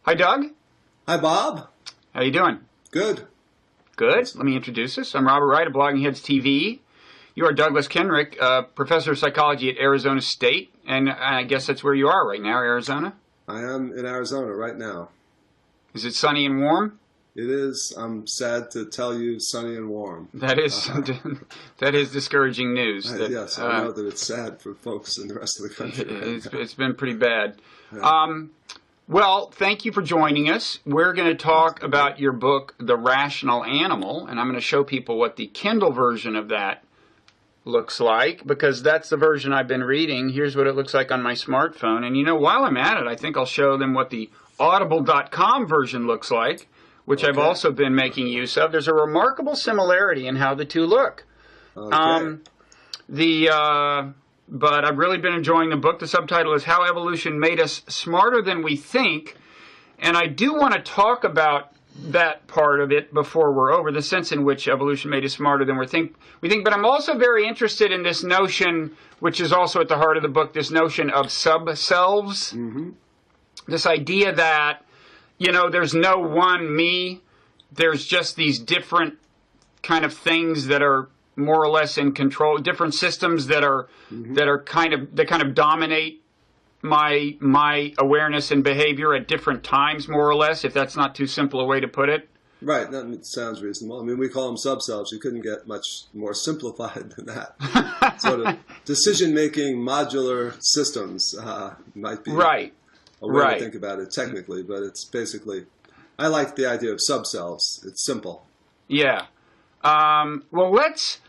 Hi, Doug. Hi, Bob. How you doing? Good. Good. Let me introduce us. I'm Robert Wright of Blogging Heads TV. You are Douglas Kenrick, professor of psychology at Arizona State, and I guess that's where you are right now, Arizona? I am in Arizona right now. Is it sunny and warm? It is. I'm sad to tell you, sunny and warm. That is that is discouraging news. Yes, I know that it's sad for folks in the rest of the country. It's been pretty bad. Yeah. Well, thank you for joining us. We're going to talk about your book, The Rational Animal, and I'm going to show people what the Kindle version of that looks like, because that's the version I've been reading. Here's what it looks like on my smartphone. And, while I'm at it, I think I'll show them what the Audible.com version looks like, which I've also been making use of. There's a remarkable similarity in how the two look. But I've really been enjoying the book. The subtitle is How Evolution Made Us Smarter Than We Think. And I do want to talk about that part of it before we're over, the sense in which evolution made us smarter than we think. But I'm also very interested in this notion, which is also at the heart of the book, this notion of subselves. Mm-hmm. This idea that, there's no one me. There's just these different kind of things that are more or less in control, different systems that are kind of dominate my awareness and behavior at different times, more or less, if that's not too simple a way to put it. Right, that sounds reasonable. I mean, we call them subselves. You couldn't get much more simplified than that. Sort of decision-making modular systems might be a way to think about it technically, but it's basically, I like the idea of subselves. It's simple. Yeah. Well, let's,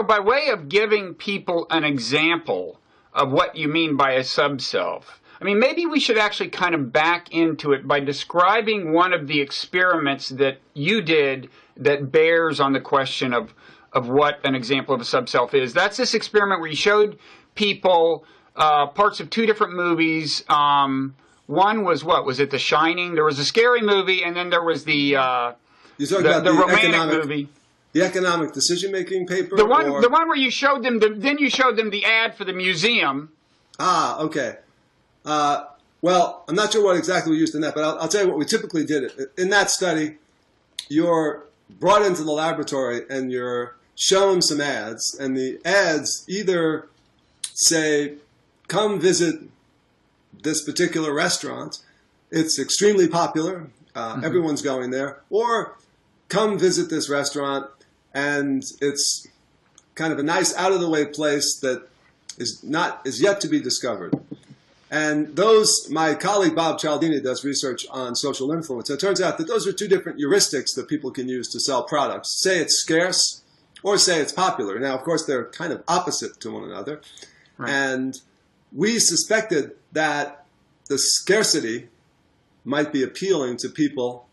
by way of giving people an example of what you mean by a subself, maybe we should actually kind of back into it by describing one of the experiments that you did that bears on the question of what an example of a subself is. That's this experiment where you showed people parts of two different movies. One was, what? Was it The Shining? There was a scary movie, and then there was the romantic movie. The economic decision-making paper? The one where you showed them, then you showed them the ad for the museum. Ah, okay. Well, I'm not sure what exactly we used in that, but I'll tell you what we typically did. In that study, you're brought into the laboratory and you're shown some ads, and the ads either say, come visit this particular restaurant, it's extremely popular, everyone's going there, or come visit this restaurant, and it's kind of a nice out-of-the-way place that is yet to be discovered. And my colleague Bob Cialdini does research on social influence. It turns out that those are two different heuristics that people can use to sell products. Say it's scarce, or say it's popular. Now, of course, they're kind of opposite to one another. Right. And we suspected that the scarcity might be appealing to people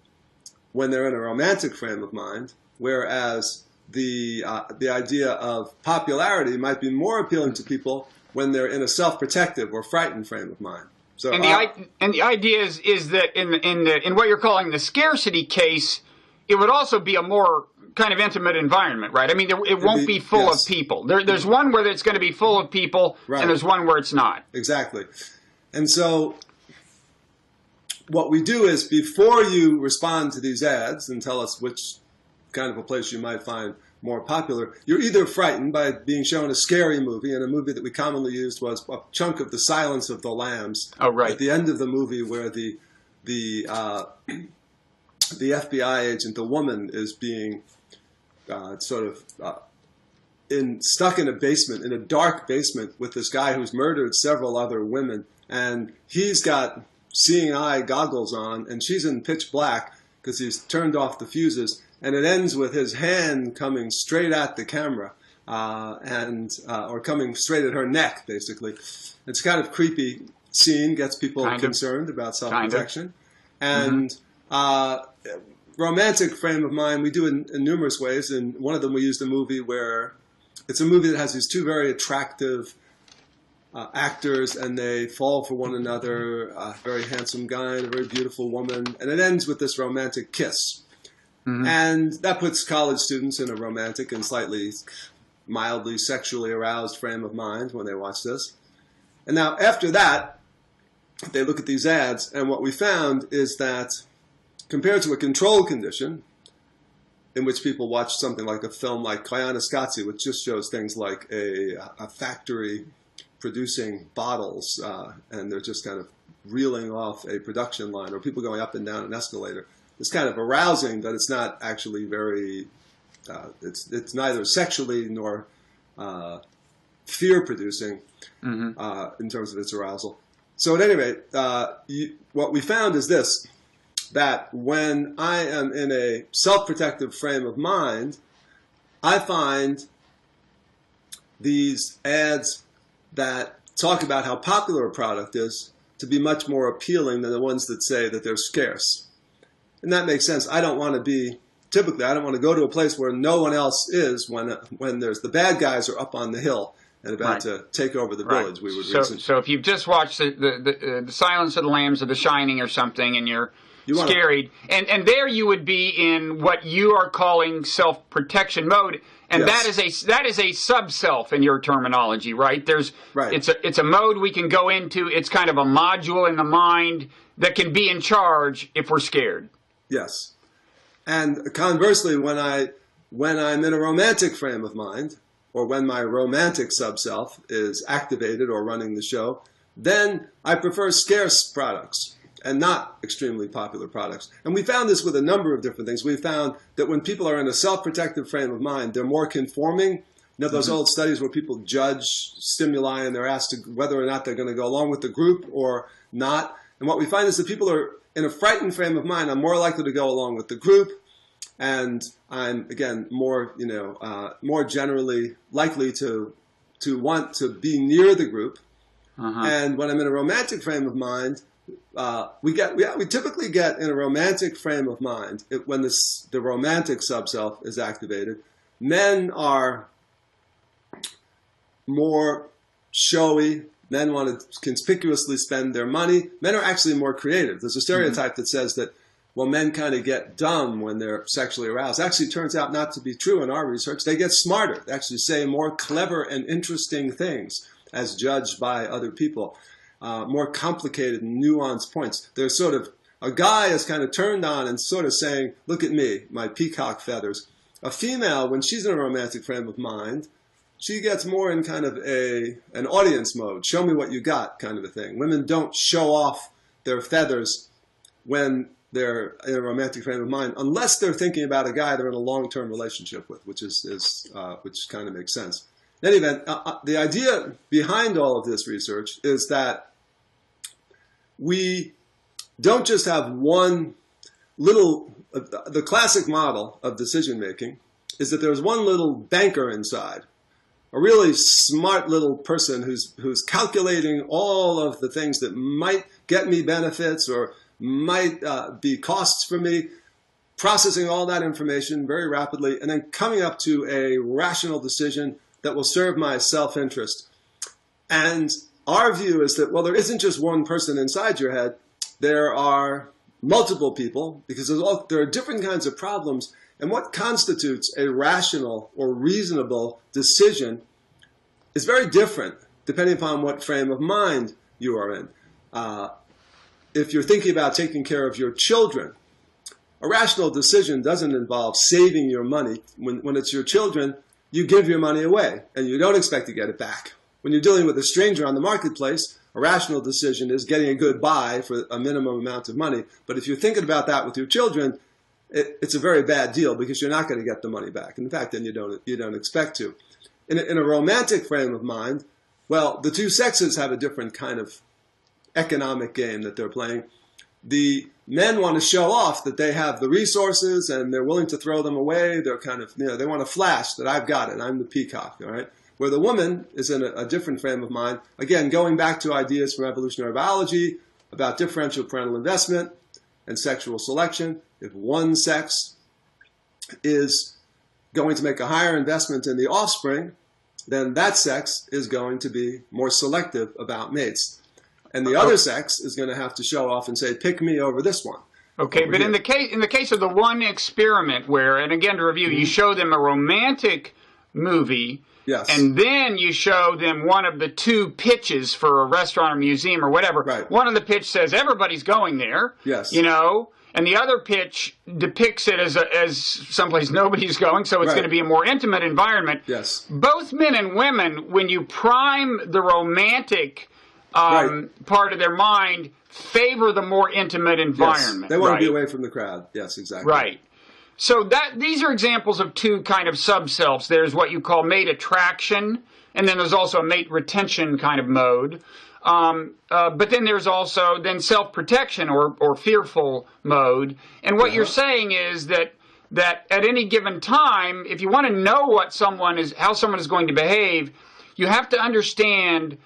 when they're in a romantic frame of mind, whereas the idea of popularity might be more appealing to people when they're in a self-protective or frightened frame of mind. So, and the idea is that in what you're calling the scarcity case, it would also be a more kind of intimate environment, right? It won't be full of people. There's one where it's going to be full of people, and there's one where it's not. Exactly. And so what we do is, before you respond to these ads and tell us which kind of a place you might find more popular, you're either frightened by being shown a scary movie, and a movie that we commonly used was a chunk of The Silence of the Lambs. Oh, right. At the end of the movie, where the FBI agent, the woman, is being stuck in a basement, in a dark basement, with this guy who's murdered several other women, and he's got seeing eye goggles on, and she's in pitch black because he's turned off the fuses. And it ends with his hand coming straight at the camera, or coming straight at her neck, basically. It's kind of creepy scene, gets people concerned about self-protection. And romantic frame of mind, we do it in numerous ways. And one of them, we used a movie where it's a movie that has these two very attractive actors, and they fall for one another, a very handsome guy and a very beautiful woman. And it ends with this romantic kiss. Mm-hmm. And that puts college students in a romantic and slightly mildly sexually aroused frame of mind when they watch this. And now after that, they look at these ads, and what we found is that compared to a control condition, in which people watch something like a film like Koyaanisqatsi, which just shows things like a factory producing bottles, and they're just kind of reeling off a production line, or people going up and down an escalator. It's kind of arousing, but it's not actually very, it's neither sexually nor fear-producing in terms of its arousal. So at any rate, what we found is this, that when I am in a self-protective frame of mind, I find these ads that talk about how popular a product is to be much more appealing than the ones that say that they're scarce. And that makes sense. I don't want to go to a place where no one else is when there's the bad guys are up on the hill and about to take over the village. We would so if you've just watched the Silence of the Lambs or The Shining or something, and you're scary, and there you would be in what you are calling self-protection mode, and yes. that is a sub-self in your terminology, right? It's a mode we can go into. It's kind of a module in the mind that can be in charge if we're scared. Yes, and conversely, when I'm in a romantic frame of mind, or when my romantic sub-self is activated or running the show, then I prefer scarce products and not extremely popular products. And we found this with a number of different things. We found that when people are in a self-protective frame of mind, they're more conforming. You know, those old studies where people judge stimuli and they're asked whether or not they're going to go along with the group or not. And what we find is that people are in a frightened frame of mind. I'm more likely to go along with the group. And I'm, again, more generally likely to want to be near the group. And when I'm in a romantic frame of mind, we typically get in a romantic frame of mind when the romantic sub-self is activated. Men are more showy. Men want to conspicuously spend their money. Men are actually more creative. There's a stereotype that says that, well, men kind of get dumb when they're sexually aroused. Actually, it turns out not to be true in our research. They get smarter. They actually say more clever and interesting things as judged by other people. More complicated and nuanced points. There's sort of, a guy is kind of turned on and sort of saying, look at me, my peacock feathers. A female, when she's in a romantic frame of mind, she gets more in kind of an audience mode. Show me what you got kind of a thing. Women don't show off their feathers when they're in a romantic frame of mind, unless they're thinking about a guy they're in a long-term relationship with, which kind of makes sense. In any event, the idea behind all of this research is that we don't just have one little, the classic model of decision-making is that there's one little banker inside, a really smart little person who's calculating all of the things that might get me benefits or might be costs for me, processing all that information very rapidly, and then coming up to a rational decision that will serve my self-interest. And our view is that, well, there isn't just one person inside your head. There are multiple people, because there are different kinds of problems. And what constitutes a rational or reasonable decision is very different, depending upon what frame of mind you are in. If you're thinking about taking care of your children, a rational decision doesn't involve saving your money. When it's your children, you give your money away, and you don't expect to get it back. When you're dealing with a stranger on the marketplace, a rational decision is getting a good buy for a minimum amount of money. But if you're thinking about that with your children, it's a very bad deal because you're not going to get the money back. In fact, then you don't expect to. In a romantic frame of mind, well, the two sexes have a different kind of economic game that they're playing. The men want to show off that they have the resources and they're willing to throw them away. They're kind of, they want to flash that I've got it. I'm the peacock, all right? Where the woman is in a different frame of mind. Again, going back to ideas from evolutionary biology about differential parental investment and sexual selection. If one sex is going to make a higher investment in the offspring, then that sex is going to be more selective about mates. And the other sex is going to have to show off and say, pick me over this one. Okay, but in the case of the one experiment where, and again to review, you show them a romantic movie Yes. And then you show them one of the two pitches for a restaurant or museum or whatever. Right. One of the pitch says everybody's going there. Yes. You know, and the other pitch depicts it as someplace nobody's going, so it's Right. going to be a more intimate environment. Yes. Both men and women, when you prime the romantic Right. part of their mind, favor the more intimate environment. Yes. They want right? to be away from the crowd. Yes, exactly. Right. So these are examples of two kind of subselves. There's what you call mate attraction, and then there's also a mate retention kind of mode. But then there's also self-protection or fearful mode. And what you're saying is that at any given time, if you want to know how someone is going to behave, you have to understand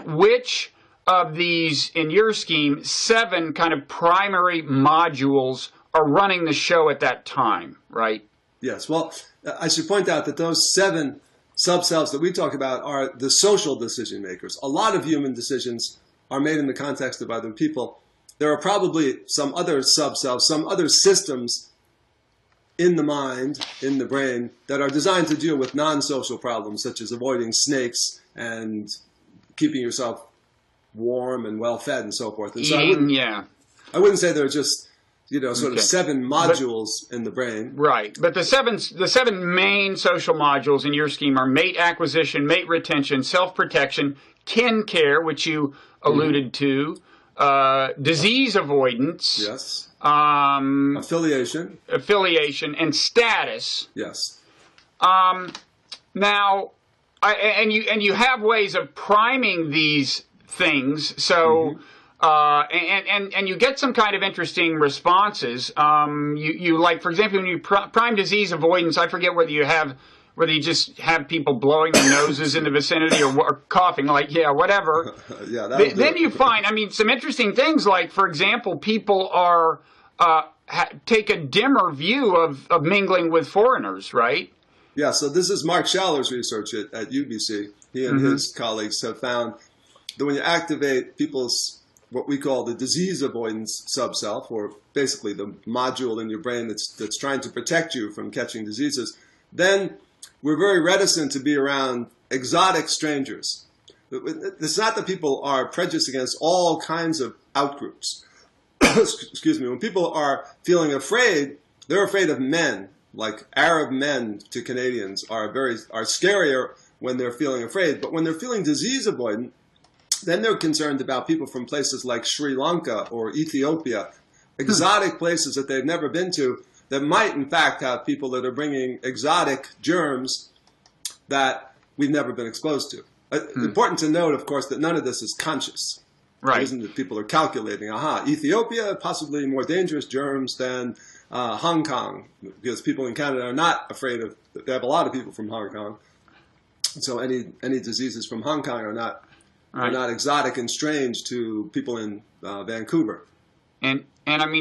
which of these, in your scheme, 7 kind of primary modules are running the show at that time, right? Yes. Well, I should point out that those 7 subselves that we talk about are the social decision makers. A lot of human decisions are made in the context of other people. There are probably some other subselves, some other systems in the mind, in the brain, that are designed to deal with non-social problems, such as avoiding snakes and keeping yourself warm and well-fed and so forth. And so I wouldn't say they're just sort of 7 modules in the brain. Right. But the seven main social modules in your scheme are mate acquisition, mate retention, self-protection, kin care, which you alluded to, disease avoidance. Yes. Affiliation, and status. Yes. Now, you have ways of priming these things, so... And you get some kind of interesting responses. You like, for example, when you prime disease avoidance, I forget whether you just have people blowing their noses in the vicinity or coughing, whatever. Then you find, some interesting things like, for example, people are take a dimmer view of mingling with foreigners, right? Yeah, so this is Mark Schaller's research at UBC. He and his colleagues have found that when you activate people's what we call the disease avoidance subself, or basically the module in your brain that's trying to protect you from catching diseases, then we're very reticent to be around exotic strangers. It's not that people are prejudiced against all kinds of outgroups. Excuse me. When people are feeling afraid, they're afraid of men. Like Arab men to Canadians are scarier when they're feeling afraid. But when they're feeling disease avoidant, then they're concerned about people from places like Sri Lanka or Ethiopia, exotic places that they've never been to that might, in fact, have people that are bringing exotic germs that we've never been exposed to. Important to note, of course, that none of this is conscious. Right. It isn't that people are calculating, Ethiopia, possibly more dangerous germs than Hong Kong, because people in Canada are not afraid of, they have a lot of people from Hong Kong. So any diseases from Hong Kong are not exotic and strange to people in Vancouver. And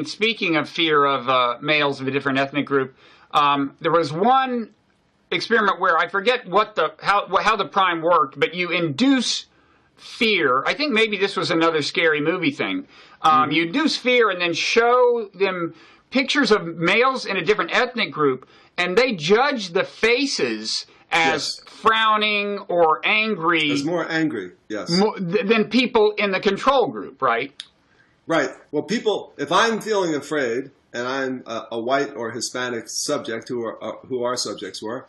speaking of fear of males of a different ethnic group, there was one experiment where I forget how the prime worked, but you induce fear. I think maybe this was another scary movie thing. You induce fear and then show them pictures of males in a different ethnic group, and they judge the faces as frowning or angry. As more angry, yes. Than people in the control group, right? Right. Well, if I'm feeling afraid, and I'm a white or Hispanic subject, who our subjects were,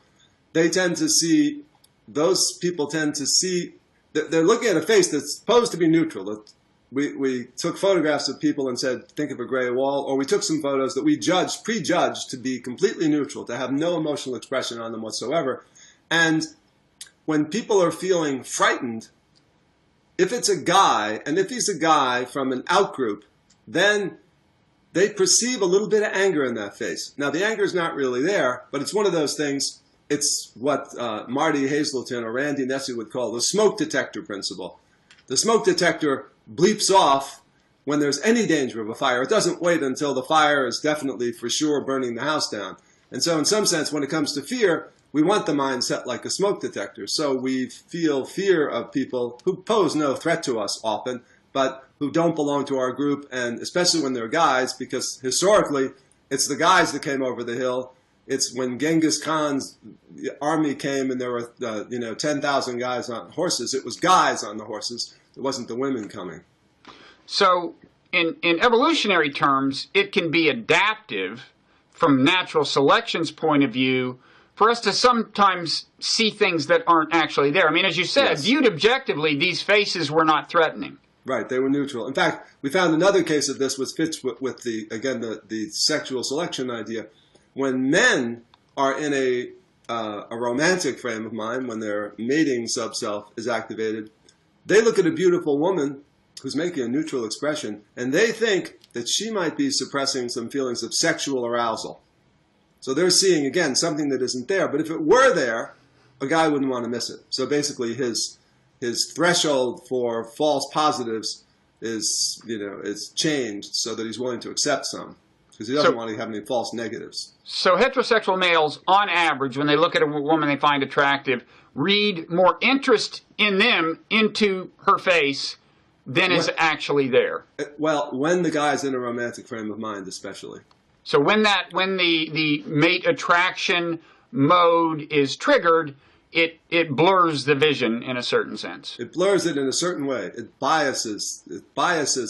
those people tend to see, they're looking at a face that's supposed to be neutral. We took photographs of people and said, think of a gray wall, or we took some photos that we prejudged to be completely neutral, to have no emotional expression on them whatsoever. And when people are feeling frightened, if it's a guy, and if he's a guy from an outgroup, then they perceive a little bit of anger in that face. Now, the anger is not really there, but it's one of those things, it's what Marty Hazelton or Randy Nesse would call the smoke detector principle. The smoke detector bleeps off when there's any danger of a fire. It doesn't wait until the fire is definitely for sure burning the house down. And so in some sense, when it comes to fear, we want the mind set like a smoke detector. So we feel fear of people who pose no threat to us often, but who don't belong to our group, and especially when they're guys, because historically, it's the guys that came over the hill It's when Genghis Khan's army came and there were 10,000 guys on horses. It was guys on the horses. It wasn't the women coming. So in evolutionary terms, it can be adaptive from natural selection's point of view for us to sometimes see things that aren't actually there. I mean, as you said, Yes. viewed objectively, these faces were not threatening. Right, they were neutral. In fact, we found another case of this which fits with the sexual selection idea. When men are in a romantic frame of mind, when their mating subself is activated, they look at a beautiful woman who's making a neutral expression, and they think that she might be suppressing some feelings of sexual arousal. So they're seeing, again, something that isn't there. But if it were there, a guy wouldn't want to miss it. So basically his threshold for false positives is changed so that he's willing to accept some, because he doesn't want to have any false negatives. So heterosexual males, on average, when they look at a woman they find attractive, read more interest in them into her face than is actually there. Well, when the guy's in a romantic frame of mind, especially. So when the mate attraction mode is triggered, it blurs the vision in a certain sense. It blurs it in a certain way. It biases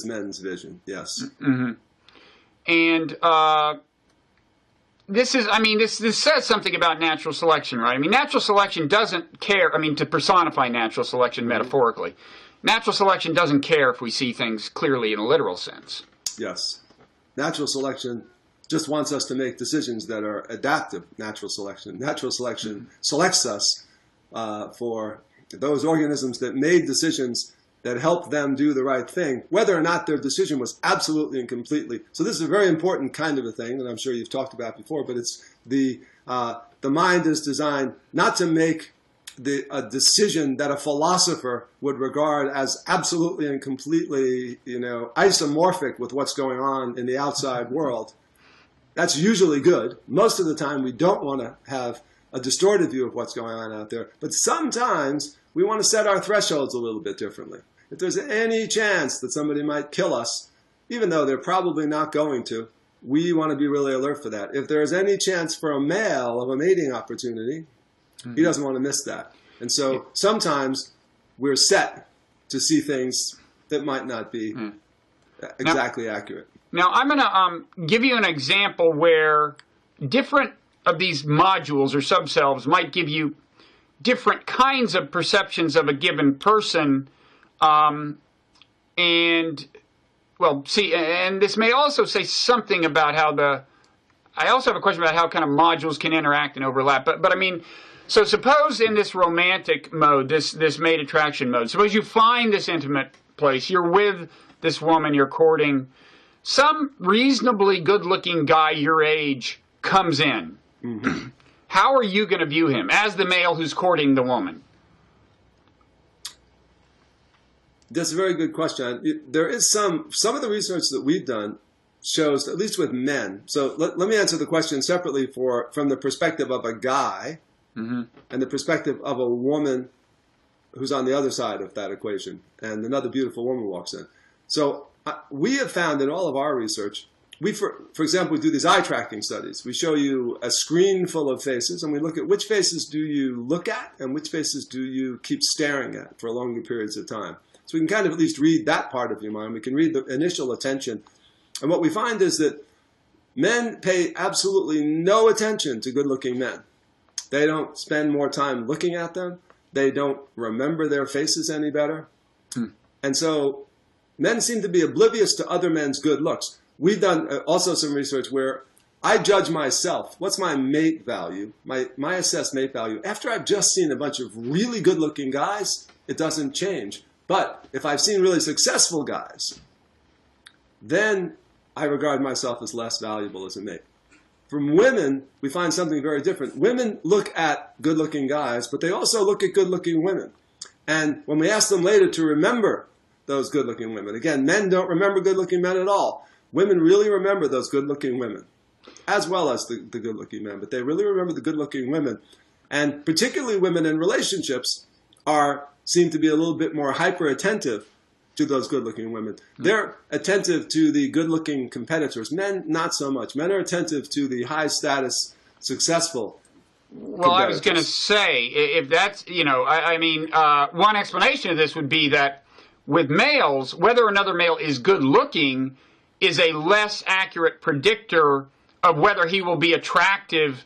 men's vision. Yes. Mm-hmm. And this says something about natural selection, right? I mean, natural selection doesn't care. I mean, to personify natural selection metaphorically, natural selection doesn't care if we see things clearly in a literal sense. Yes. Natural selection just wants us to make decisions that are adaptive. Natural selection selects us for those organisms that made decisions that helped them do the right thing, whether or not their decision was absolutely and completely. So this is a very important kind of a thing that I'm sure you've talked about before, but it's the mind is designed not to make a decision that a philosopher would regard as absolutely and completely, isomorphic with what's going on in the outside world. That's usually good. Most of the time, we don't want to have a distorted view of what's going on out there. But sometimes we want to set our thresholds a little bit differently. If there's any chance that somebody might kill us, even though they're probably not going to, we want to be really alert for that. If there's any chance for a male of a mating opportunity, he doesn't want to miss that. And so sometimes we're set to see things that might not be exactly accurate. Now, I'm going to give you an example where different of these modules or subselves might give you different kinds of perceptions of a given person. And this may also say something about how I also have a question about how kind of modules can interact and overlap. But I mean, so suppose in this romantic mode, this mate attraction mode, suppose you find this intimate place, you're with this woman, you're courting, some reasonably good-looking guy your age comes in. Mm-hmm. How are you going to view him as the male who's courting the woman? That's a very good question. There is some of the research that we've done shows, at least with men. So let me answer the question separately from the perspective of a guy and the perspective of a woman who's on the other side of that equation, and another beautiful woman walks in. So we have found in all of our research, for example, we do these eye tracking studies. We show you a screen full of faces, and we look at which faces do you look at and which faces do you keep staring at for longer periods of time. So we can kind of at least read that part of your mind. We can read the initial attention. And what we find is that men pay absolutely no attention to good-looking men. They don't spend more time looking at them. They don't remember their faces any better. And so men seem to be oblivious to other men's good looks. We've done also some research where I judge myself. What's my mate value, my assessed mate value? After I've just seen a bunch of really good-looking guys, it doesn't change. But if I've seen really successful guys, then I regard myself as less valuable as a mate. From women, we find something very different. Women look at good-looking guys, but they also look at good-looking women. And when we ask them later to remember those good-looking women, again, men don't remember good-looking men at all. Women really remember those good-looking women, as well as the good-looking men. But they really remember the good-looking women. And particularly women in relationships seem to be a little bit more hyper-attentive to those good-looking women. They're attentive to the good-looking competitors. Men, not so much. Men are attentive to the high-status successful Well, I was going to say, if that's, one explanation of this would be that with males, whether another male is good looking is a less accurate predictor of whether he will be attractive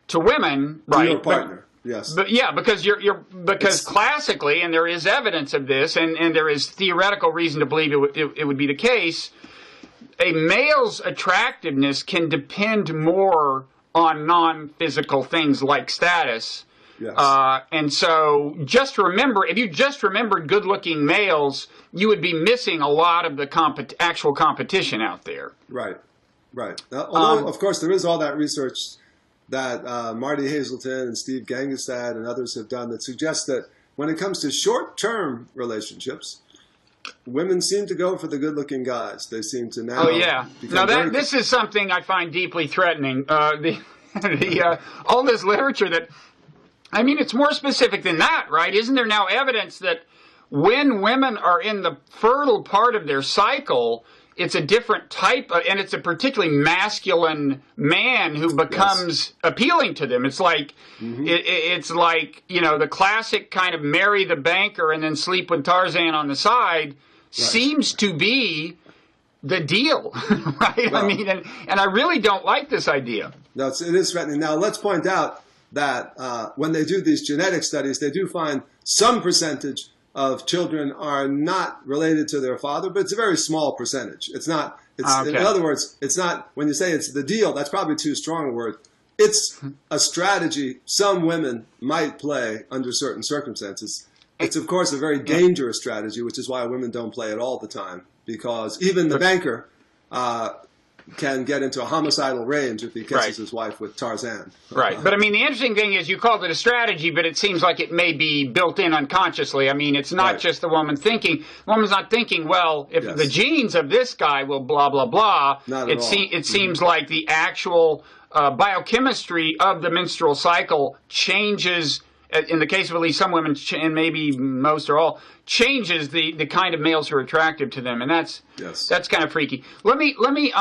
to women, right? To your partner, yes. But yeah, because classically, and there is evidence of this, and there is theoretical reason to believe it would be the case, a male's attractiveness can depend more on non-physical things like status. Yes. And so just remember, if you just remembered good-looking males, you would be missing a lot of the actual competition out there. Right. Now, although, of course, there is all that research that Marty Hazelton and Steve Gangestad and others have done that suggests that when it comes to short-term relationships, women seem to go for the good-looking guys. They seem to now. Oh yeah. Now this is something I find deeply threatening. All this literature that, I mean, it's more specific than that, right? Isn't there now evidence that when women are in the fertile part of their cycle, it's a different type of, and it's a particularly masculine man who becomes appealing to them. It's like, it's like, the classic kind of marry the banker and then sleep with Tarzan on the side seems to be the deal, right? Well, I mean, and I really don't like this idea. No, it is threatening. Now, let's point out that when they do these genetic studies, they do find some percentage of children are not related to their father, but it's a very small percentage. It's not, in other words, it's not, when you say it's the deal, that's probably too strong a word. It's a strategy some women might play under certain circumstances. It's, of course, a very dangerous strategy, which is why women don't play it all the time, because even the banker can get into a homicidal range if he kisses his wife with Tarzan. Right. But, I mean, the interesting thing is you called it a strategy, but it seems like it may be built in unconsciously. I mean, it's not just the woman thinking. The woman's not thinking, well, if the genes of this guy will blah, blah, blah. Not at all. It seems like the actual biochemistry of the menstrual cycle changes, in the case of at least some women, and maybe most or all, changes the kind of males who are attractive to them, and that's kind of freaky. Let me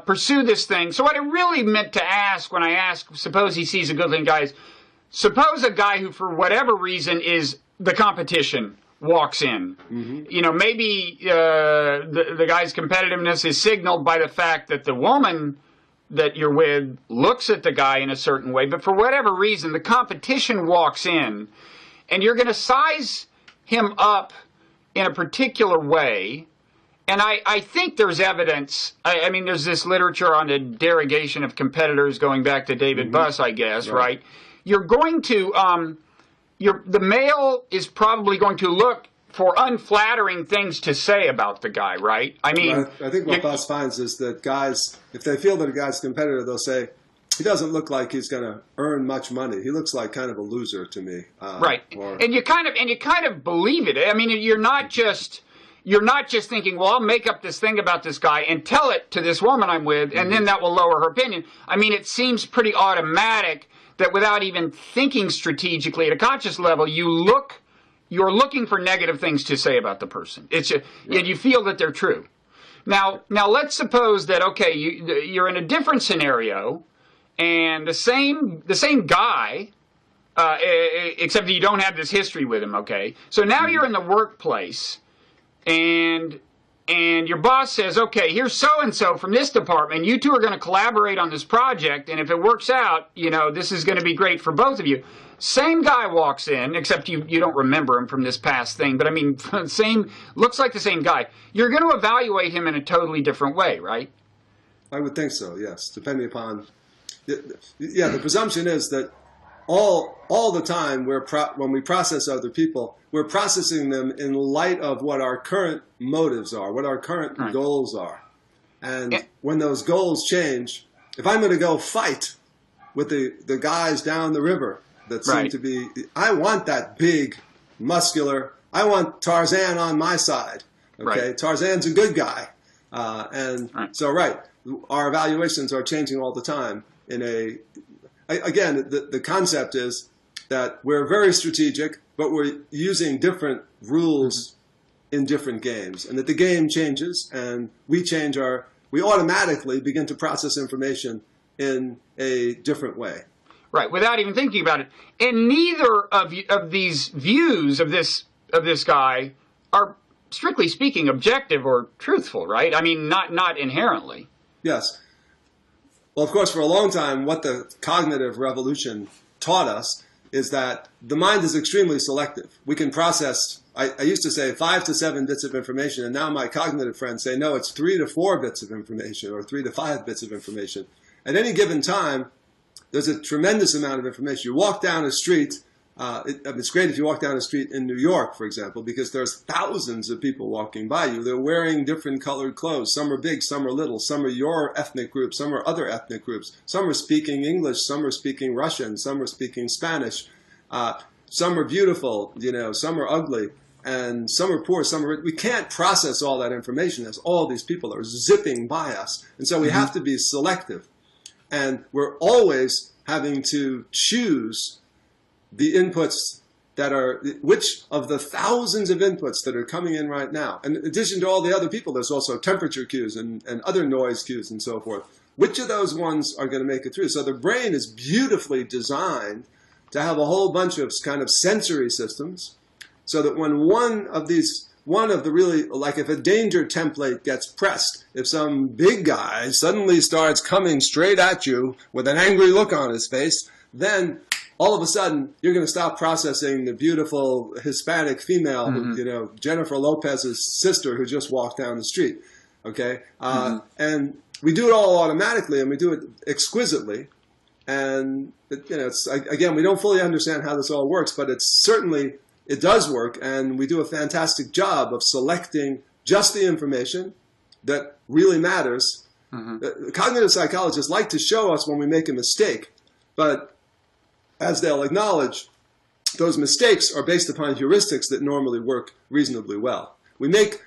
pursue this thing. So what I really meant to ask when I asked, suppose he sees a good-looking guy, is suppose a guy who, for whatever reason, is the competition walks in. Maybe the guy's competitiveness is signaled by the fact that the woman that you're with looks at the guy in a certain way, but for whatever reason, the competition walks in, and you're going to size him up in a particular way. And I think there's evidence. I mean, there's this literature on the derogation of competitors going back to David Buss, I guess, right? You're going to, the male is probably going to look for unflattering things to say about the guy, right? I mean, I think what Buss finds is that guys, if they feel that a guy's a competitor, they'll say, he doesn't look like he's going to earn much money. He looks like kind of a loser to me. Right. And you kind of believe it. I mean, you're not just thinking, well, I'll make up this thing about this guy and tell it to this woman I'm with, and then that will lower her opinion. I mean, it seems pretty automatic that without even thinking strategically at a conscious level, you're looking for negative things to say about the person. And you feel that they're true. Now let's suppose that, okay, you're in a different scenario, and the same guy, except that you don't have this history with him, okay? So now you're in the workplace, and your boss says, okay, here's so-and-so from this department. You two are going to collaborate on this project, and if it works out, this is going to be great for both of you. Same guy walks in, except you don't remember him from this past thing, but I mean, looks like the same guy. You're going to evaluate him in a totally different way, right? I would think so, yes, depending upon... the presumption is that all the time when we process other people, we're processing them in light of what our current motives are, what our current goals are. And when those goals change, if I'm going to go fight with the guys down the river that seem to be, I want that big, muscular, I want Tarzan on my side. Okay, Tarzan's a good guy. So our evaluations are changing all the time. Again, the concept is that we're very strategic, but we're using different rules in different games, and that the game changes, and we automatically begin to process information in a different way. Right, without even thinking about it. And neither of these views of this guy are, strictly speaking, objective or truthful, right? I mean, not inherently. Yes. Well, of course, for a long time, what the cognitive revolution taught us is that the mind is extremely selective. We can process, I used to say 5 to 7 bits of information, and now my cognitive friends say, no, it's 3 to 4 bits of information or 3 to 5 bits of information. At any given time, there's a tremendous amount of information. You walk down a street, it's great if you walk down a street in New York, for example, because there's thousands of people walking by you. They're wearing different colored clothes. Some are big, some are little. Some are your ethnic group, some are other ethnic groups. Some are speaking English, some are speaking Russian, some are speaking Spanish. Some are beautiful, some are ugly, and some are poor, some are rich. We can't process all that information as all these people are zipping by us. And so we have to be selective. And we're always having to choose the inputs that are, which of the thousands of inputs that are coming in right now, in addition to all the other people, there's also temperature cues and other noise cues and so forth. Which of those ones are going to make it through? So the brain is beautifully designed to have a whole bunch of kind of sensory systems so that when one of the really, like if a danger template gets pressed, if some big guy suddenly starts coming straight at you with an angry look on his face, then all of a sudden you're going to stop processing the beautiful Hispanic female, who, Jennifer Lopez's sister who just walked down the street. Okay? And we do it all automatically and we do it exquisitely. And, again, we don't fully understand how this all works, but it does work, and we do a fantastic job of selecting just the information that really matters. Cognitive psychologists like to show us when we make a mistake, but as they'll acknowledge, those mistakes are based upon heuristics that normally work reasonably well. We make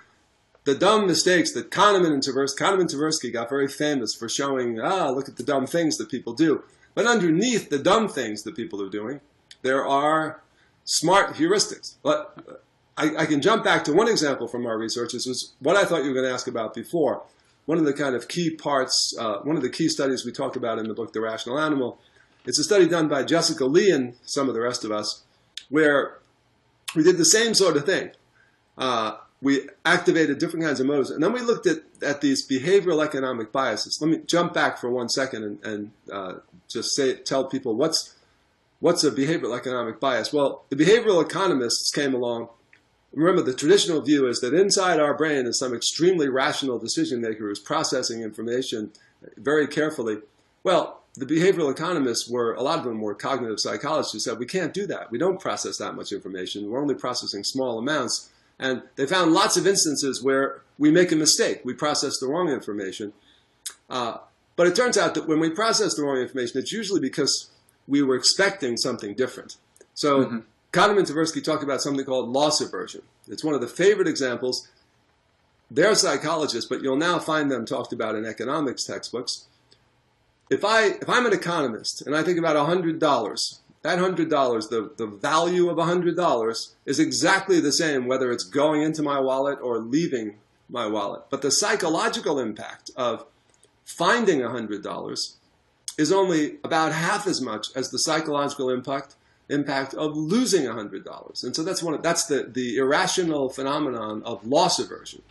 the dumb mistakes that Kahneman and Tversky got very famous for showing, look at the dumb things that people do. But underneath the dumb things that people are doing, there are smart heuristics. But I can jump back to one example from our research. This was what I thought you were going to ask about before. One of the kind of key parts, one of the key studies we talk about in the book, The Rational Animal, it's a study done by Jessica Lee and some of the rest of us, where we did the same sort of thing. We activated different kinds of motives, and then we looked at these behavioral economic biases. Let me jump back for 1 second and just tell people what's a behavioral economic bias. Well, the behavioral economists came along. Remember, the traditional view is that inside our brain is some extremely rational decision maker who's processing information very carefully. Well, the behavioral economists a lot of them were cognitive psychologists who said, we can't do that. We don't process that much information. We're only processing small amounts. And they found lots of instances where we make a mistake. We process the wrong information. But it turns out that when we process the wrong information, it's usually because we were expecting something different. So Kahneman and Tversky talk about something called loss aversion. It's one of the favorite examples. They're psychologists, but you'll now find them talked about in economics textbooks. If I'm an economist and I think about $100, that $100, the value of $100 is exactly the same whether it's going into my wallet or leaving my wallet. But the psychological impact of finding $100 is only about half as much as the psychological impact of losing $100. And so that's the irrational phenomenon of loss aversion.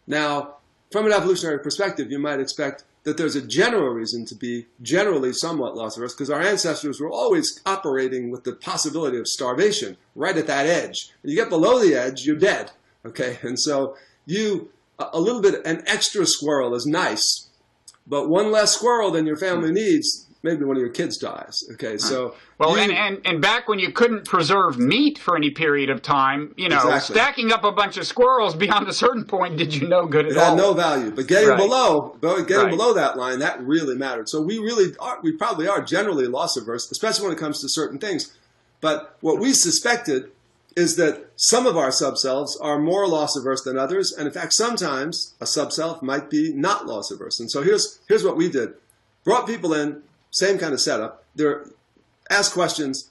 Now, from an evolutionary perspective, you might expect that there's a general reason to be generally somewhat loss averse, because our ancestors were always operating with the possibility of starvation right at that edge. When you get below the edge, you're dead. Okay, and so an extra squirrel is nice, but one less squirrel than your family needs, maybe one of your kids dies. Okay, so and back when you couldn't preserve meat for any period of time, exactly. Stacking up a bunch of squirrels beyond a certain point did you no good at all. It had no value, but getting below that line, that really mattered. So we probably are generally loss averse, especially when it comes to certain things. But what we suspected is that some of our subselves are more loss averse than others, and in fact, sometimes a subself might be not loss averse. And so here's what we did: brought people in. Same kind of setup. Ask questions.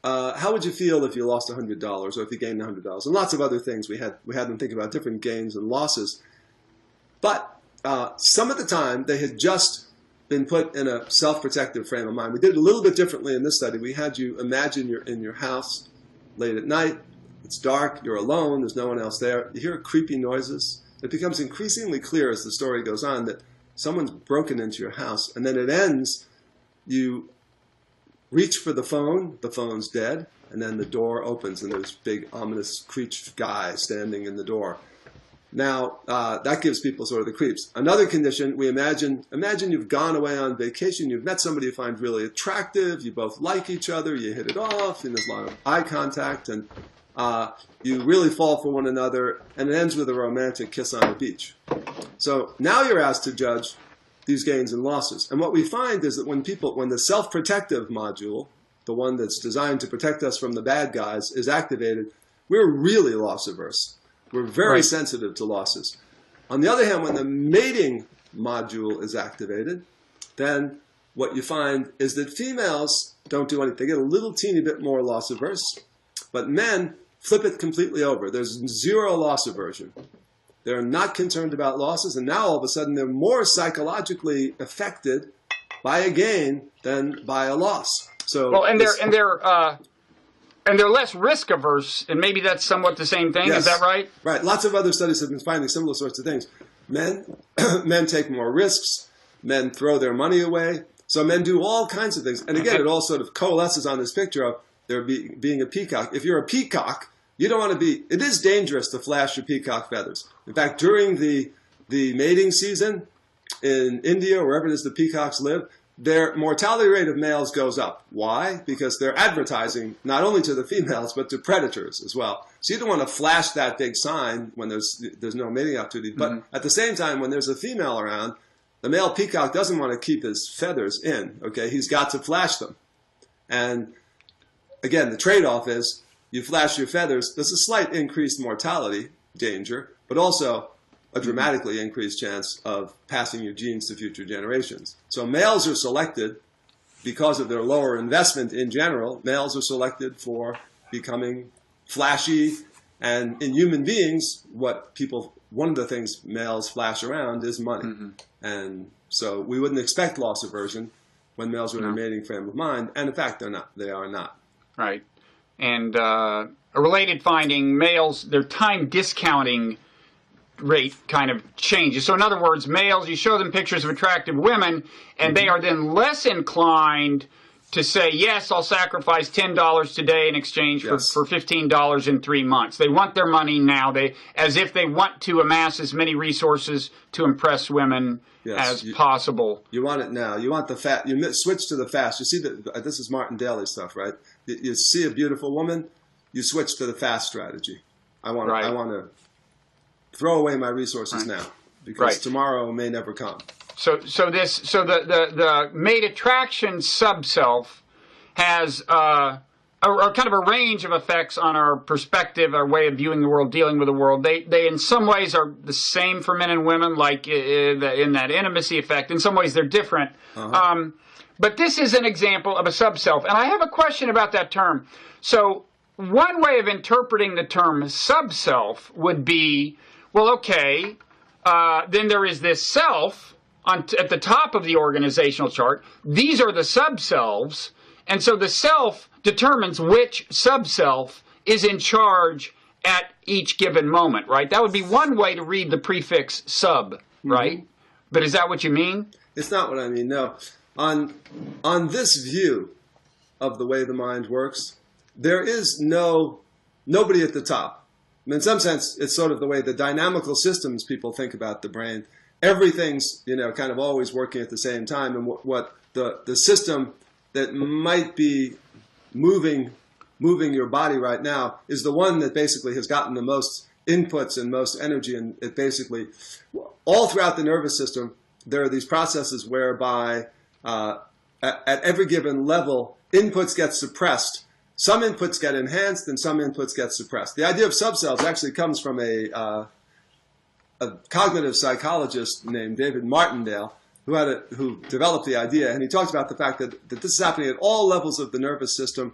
How would you feel if you lost $100 or if you gained $100? And lots of other things. We had them think about different gains and losses. But some of the time, they had just been put in a self-protective frame of mind. We did it a little bit differently in this study. We had you imagine you're in your house late at night. It's dark. You're alone. There's no one else there. You hear creepy noises. It becomes increasingly clear as the story goes on that someone's broken into your house. And then it ends, you reach for the phone's dead, and then the door opens and there's big ominous creech guy standing in the door. Now, that gives people sort of the creeps. Another condition, we imagine you've gone away on vacation, you've met somebody you find really attractive, you both like each other, you hit it off, and there's a lot of eye contact, and you really fall for one another, and it ends with a romantic kiss on the beach. So now you're asked to judge these gains and losses. And what we find is that when the self-protective module, the one that's designed to protect us from the bad guys, is activated, we're really loss averse. We're very sensitive to losses. On the other hand, when the mating module is activated, then what you find is that females don't do anything. They get a little teeny bit more loss averse, but men flip it completely over. There's zero loss aversion. They're not concerned about losses, and now all of a sudden they're more psychologically affected by a gain than by a loss. So well, and they're less risk averse, and maybe that's somewhat the same thing. Yes. Is that right? Right. Lots of other studies have been finding similar sorts of things. Men take more risks. Men throw their money away. So men do all kinds of things. And again, it all sort of coalesces on this picture of there being a peacock. If you're a peacock, you don't want to be. It is dangerous to flash your peacock feathers. In fact, during the mating season in India, wherever it is the peacocks live, their mortality rate of males goes up. Why? Because they're advertising not only to the females, but to predators as well. So you don't want to flash that big sign when there's no mating opportunity. But at the same time, when there's a female around, the male peacock doesn't want to keep his feathers in. Okay, he's got to flash them. And again, the trade-off is you flash your feathers, there's a slight increased mortality danger, but also a dramatically increased chance of passing your genes to future generations. So males are selected because of their lower investment in general. Males are selected for becoming flashy. And in human beings, one of the things males flash around is money. And so we wouldn't expect loss aversion when males are in a mating frame of mind. And in fact, they're not. They are not. Right. And a related finding, males, their time discounting rate kind of changes. So in other words, males, you show them pictures of attractive women, and they are then less inclined to say, yes, I'll sacrifice $10 today in exchange for $15 in 3 months. They want their money now, as if they want to amass as many resources to impress women as possible. You want it now. You want the fast. You switch to the fast. You see that this is Martin Daly stuff, right? You see a beautiful woman, you switch to the fast strategy. I want to throw away my resources now because tomorrow may never come. So the mate attraction subself has a kind of a range of effects on our perspective, our way of viewing the world, dealing with the world. They in some ways are the same for men and women, like in that intimacy effect. In some ways they're different. But this is an example of a subself. And I have a question about that term. So one way of interpreting the term subself would be, well, okay, then there is this self at the top of the organizational chart. These are the subselves. And so the self determines which subself is in charge at each given moment, right? That would be one way to read the prefix sub, right? But is that what you mean? It's not what I mean, no. On this view of the way the mind works, there is nobody at the top. I mean, in some sense, it's sort of the way the dynamical systems people think about the brain. Everything's, kind of always working at the same time. And what the system that might be moving your body right now is the one that basically has gotten the most inputs and most energy. And it basically, all throughout the nervous system, there are these processes whereby at every given level, inputs get suppressed. Some inputs get enhanced and some inputs get suppressed. The idea of subselves actually comes from a cognitive psychologist named David Martindale, who developed the idea, and he talks about the fact that this is happening at all levels of the nervous system.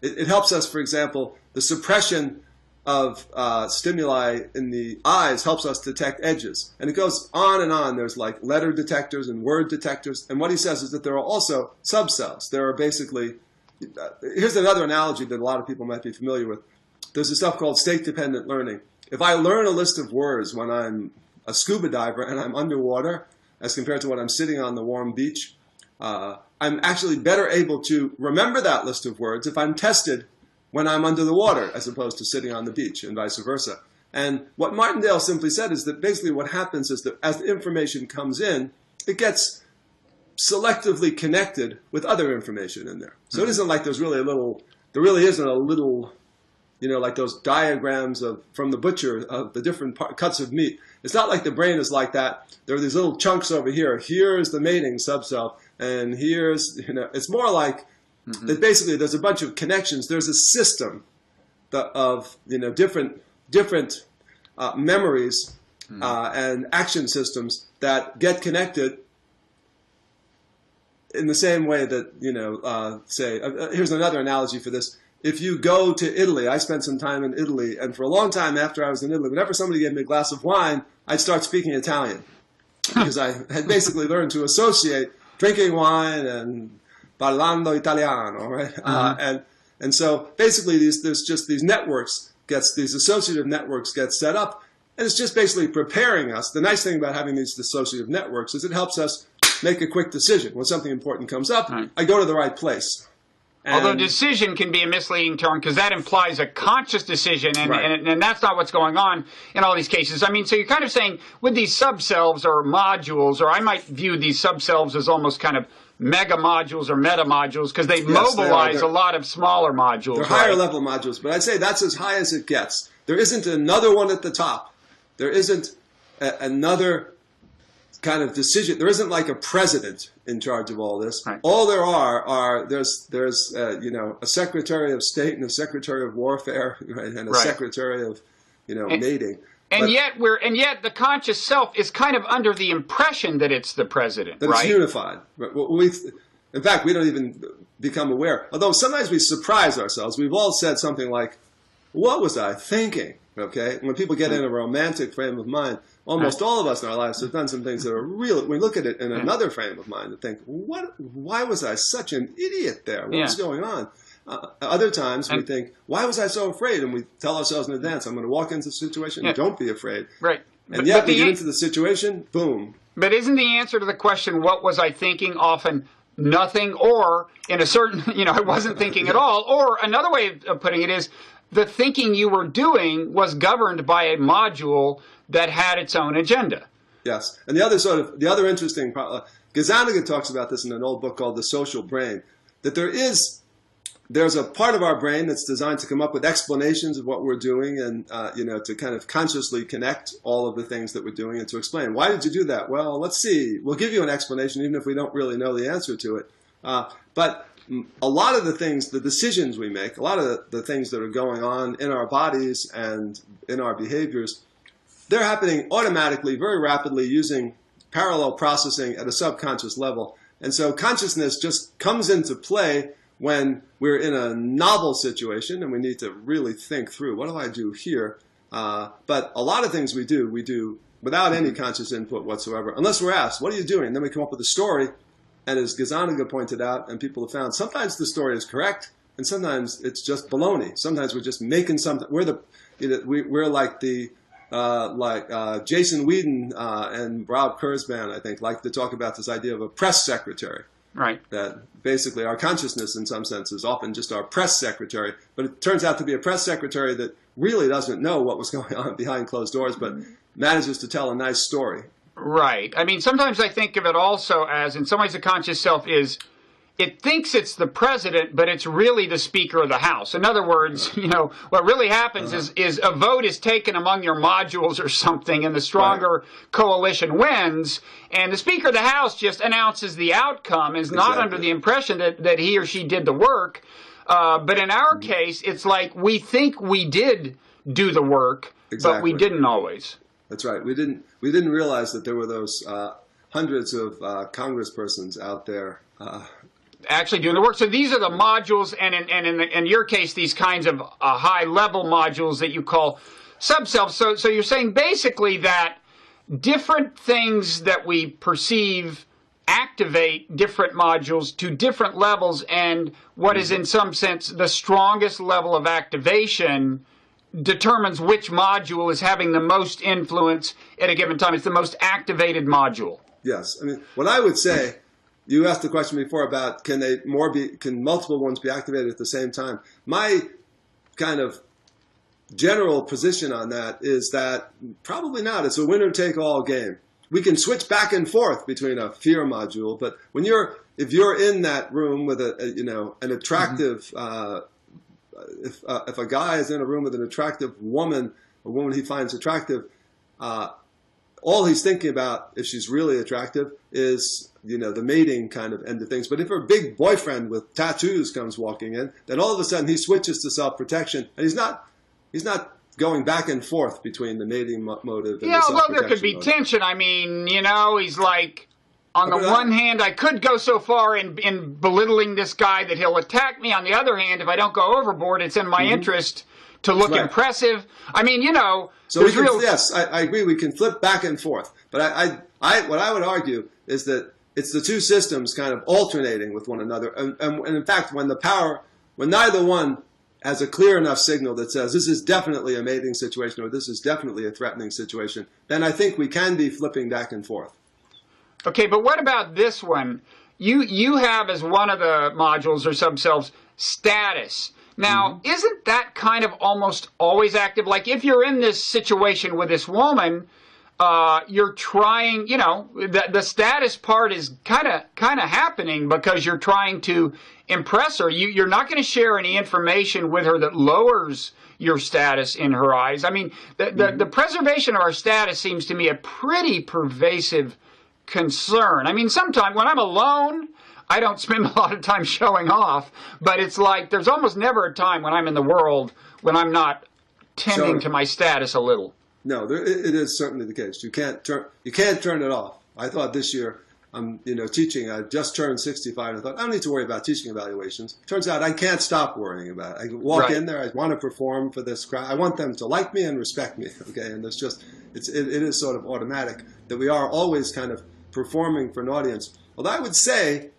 It helps us, for example, the suppression of stimuli in the eyes helps us detect edges. And it goes on and on. There's like letter detectors and word detectors. And what he says is that there are also subselves. There are basically, here's another analogy that a lot of people might be familiar with. There's this stuff called state-dependent learning. If I learn a list of words when I'm a scuba diver and I'm underwater, as compared to when I'm sitting on the warm beach, I'm actually better able to remember that list of words if I'm tested when I'm under the water as opposed to sitting on the beach, and vice versa. And what Martindale simply said is that basically what happens is that as the information comes in, it gets selectively connected with other information in there. So it isn't like there really isn't a little, like those diagrams from the butcher of the different cuts of meat. It's not like the brain is like that. There are these little chunks over here. Here's the mating subself, and here's, it's more like that basically there's a bunch of connections. There's a system of, different memories and action systems that get connected in the same way that, here's another analogy for this. If you go to Italy, I spent some time in Italy, and for a long time after I was in Italy, whenever somebody gave me a glass of wine, I'd start speaking Italian because I had basically learned to associate drinking wine and parlando italiano, right? And so basically there's just these networks, these associative networks get set up, and it's just basically preparing us. The nice thing about having these associative networks is it helps us make a quick decision. When something important comes up, I go to the right place. Although decision can be a misleading term because that implies a conscious decision, and that's not what's going on in all these cases. I mean, so you're kind of saying with these subselves or modules, or I might view these subselves as almost kind of mega modules or meta modules because they mobilize a lot of smaller modules. They're higher level modules, but I'd say that's as high as it gets. There isn't another one at the top. There isn't another kind of decision. There isn't like a president in charge of all this. Right. All there are there's a secretary of state and a secretary of warfare, right, and a secretary of mating. And yet the conscious self is kind of under the impression that it's the president, that right? It's unified. In fact, we don't even become aware. Although sometimes we surprise ourselves. We've all said something like, "What was I thinking?" Okay, when people get in a romantic frame of mind, almost all of us in our lives have done some things that are real. We look at it in another frame of mind and think, why was I such an idiot there? What's going on? Other times we think, why was I so afraid? And we tell ourselves in advance, I'm going to walk into the situation, don't be afraid. Right. And yet we get into the situation, boom. But isn't the answer to the question, what was I thinking, often nothing, or in a certain, I wasn't thinking at all, or another way of putting it is, the thinking you were doing was governed by a module that had its own agenda. Yes. And the other interesting, Gazzaniga talks about this in an old book called The Social Brain, that there's a part of our brain that's designed to come up with explanations of what we're doing and, to kind of consciously connect all of the things that we're doing and to explain, why did you do that? Well, let's see. We'll give you an explanation even if we don't really know the answer to it. But a lot of the things, the decisions we make, a lot of the things that are going on in our bodies and in our behaviors, they're happening automatically, very rapidly, using parallel processing at a subconscious level. And so consciousness just comes into play when we're in a novel situation and we need to really think through, what do I do here? But a lot of things we do without any conscious input whatsoever, unless we're asked, what are you doing? And then we come up with a story. And as Gazzaniga pointed out, and people have found, sometimes the story is correct, and sometimes it's just baloney. Sometimes we're just making something. We're like Jason Whedon and Rob Kurzban, I think, like to talk about this idea of a press secretary. Right. That basically our consciousness, in some sense, is often just our press secretary, but it turns out to be a press secretary that really doesn't know what was going on behind closed doors, but manages to tell a nice story. Right. I mean, sometimes I think of it also as, in some ways, the conscious self it thinks it's the president, but it's really the Speaker of the House. In other words, what really happens is a vote is taken among your modules or something, and the stronger coalition wins, and the Speaker of the House just announces the outcome, is not under the impression that he or she did the work. But in our case, it's like we think we did do the work, but we didn't always. That's right. We didn't realize that there were those hundreds of congresspersons out there actually doing the work. So these are the modules, and in your case, these kinds of high-level modules that you call subselves. So you're saying basically that different things that we perceive activate different modules to different levels, and what is in some sense the strongest level of activation determines which module is having the most influence at a given time. It's the most activated module. Yes. I mean, what I would say, you asked the question before about can multiple ones be activated at the same time? My kind of general position on that is that probably not. It's a winner-take-all game. We can switch back and forth between a fear module, but if you're in that room with an attractive, if a guy is in a room with an attractive woman, a woman he finds attractive, all he's thinking about, if she's really attractive, is the mating kind of end of things. But if her big boyfriend with tattoos comes walking in, then all of a sudden he switches to self-protection, and he's not going back and forth between the mating motive and the self-protection well, there could be motive. tension. I mean, he's like, on the one hand, I could go so far in belittling this guy that he'll attack me. On the other hand, if I don't go overboard, it's in my interest to look impressive. I mean, So yes, I agree. We can flip back and forth. But what I would argue is that it's the two systems kind of alternating with one another. And in fact, when neither one has a clear enough signal that says this is definitely a mating situation or this is definitely a threatening situation, then I think we can be flipping back and forth. Okay, but what about this one? You have as one of the modules or subselves status. Now, isn't that kind of almost always active? Like if you're in this situation with this woman, you're trying, the status part is kind of happening because you're trying to impress her. You're not going to share any information with her that lowers your status in her eyes. I mean, the preservation of our status seems to me a pretty pervasive concern. I mean, sometimes when I'm alone, I don't spend a lot of time showing off, but it's like there's almost never a time when I'm in the world when I'm not tending to my status a little. No, it is certainly the case. You can't turn it off. I thought this year I'm teaching. I just turned 65, and I thought I don't need to worry about teaching evaluations. Turns out I can't stop worrying about it. I walk in there. I want to perform for this crowd. I want them to like me and respect me. Okay, and it is sort of automatic that we are always kind of performing for an audience. Although I would say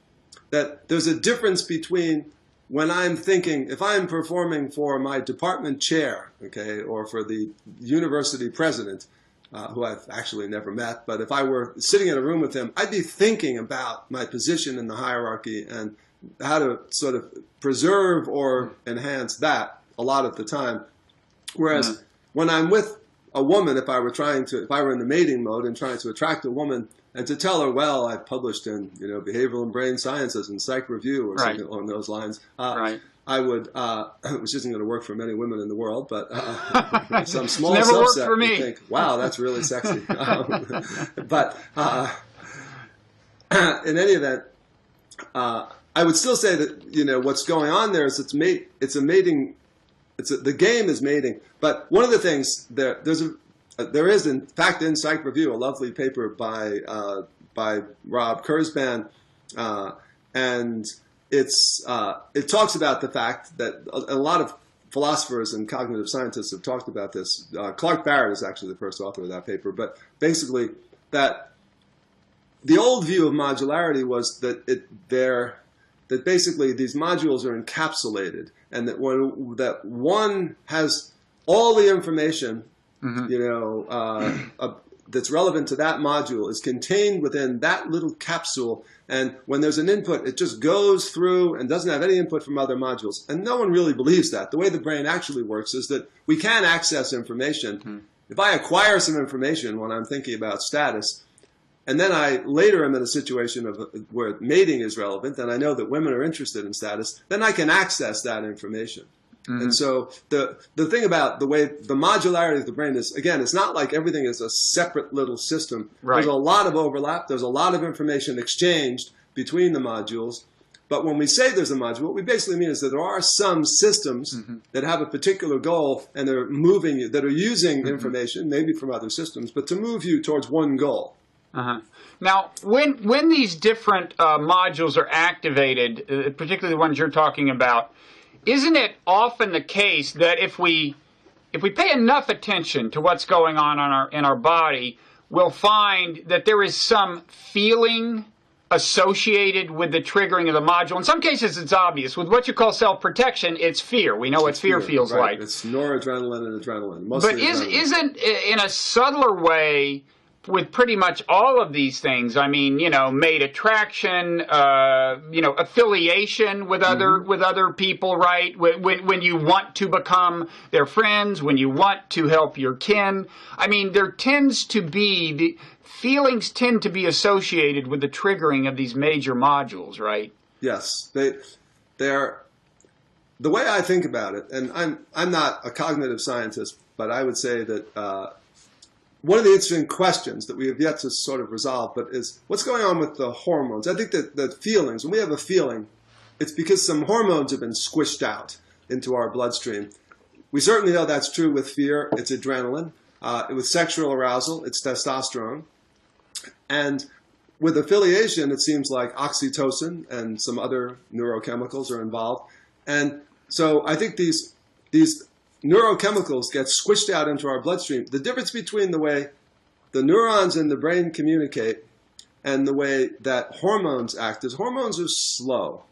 that there's a difference between when I'm thinking, if I'm performing for my department chair, okay, or for the university president, who I've actually never met, but if I were sitting in a room with him, I'd be thinking about my position in the hierarchy and how to sort of preserve or enhance that a lot of the time. Whereas when I'm with a woman, if I were in the mating mode and trying to attract a woman, and to tell her, well, I've published in behavioral and brain sciences and Psych Review or something along those lines. I would, which isn't going to work for many women in the world, but some small subset would think, wow, that's really sexy. But in any event, I would still say that what's going on there is the game is mating. But one of the things there is, in fact, in Psych Review, a lovely paper by Rob Kurzban, and it talks about the fact that a lot of philosophers and cognitive scientists have talked about this. Clark Barrett is actually the first author of that paper, but basically that the old view of modularity was that that basically these modules are encapsulated, and that one has all the information that's relevant to that module is contained within that little capsule. And when there's an input, it just goes through and doesn't have any input from other modules. And no one really believes that. The way the brain actually works is that we can access information. If I acquire some information when I'm thinking about status, and then I later am in a situation where mating is relevant, and I know that women are interested in status, then I can access that information. And so the thing about the way the modularity of the brain is, again, it's not like everything is a separate little system. There's a lot of overlap. There's a lot of information exchanged between the modules. But when we say there's a module, what we basically mean is that there are some systems that have a particular goal and that are using information, maybe from other systems, but to move you towards one goal. Uh-huh. Now, when these different modules are activated, particularly the ones you're talking about, isn't it often the case that if we pay enough attention to what's going on in our body, we'll find that there is some feeling associated with the triggering of the module? In some cases, it's obvious. With what you call self-protection, it's fear. We know what fear feels right. like. It's noradrenaline and adrenaline. Mostly But adrenaline. isn't, in a subtler way, with pretty much all of these things, I mean, mate attraction, affiliation with other people, right? When you want to become their friends, when you want to help your kin, I mean, feelings tend to be associated with the triggering of these major modules, right? Yes, they're the way I think about it, and I'm not a cognitive scientist, but I would say that one of the interesting questions that we have yet to sort of resolve, but is what's going on with the hormones? I think that the feelings, when we have a feeling, it's because some hormones have been squished out into our bloodstream. We certainly know that's true with fear. It's adrenaline. With sexual arousal, it's testosterone. And with affiliation, it seems like oxytocin and some other neurochemicals are involved. And so I think these neurochemicals get squished out into our bloodstream. The difference between the way the neurons in the brain communicate and the way that hormones act is hormones are slow.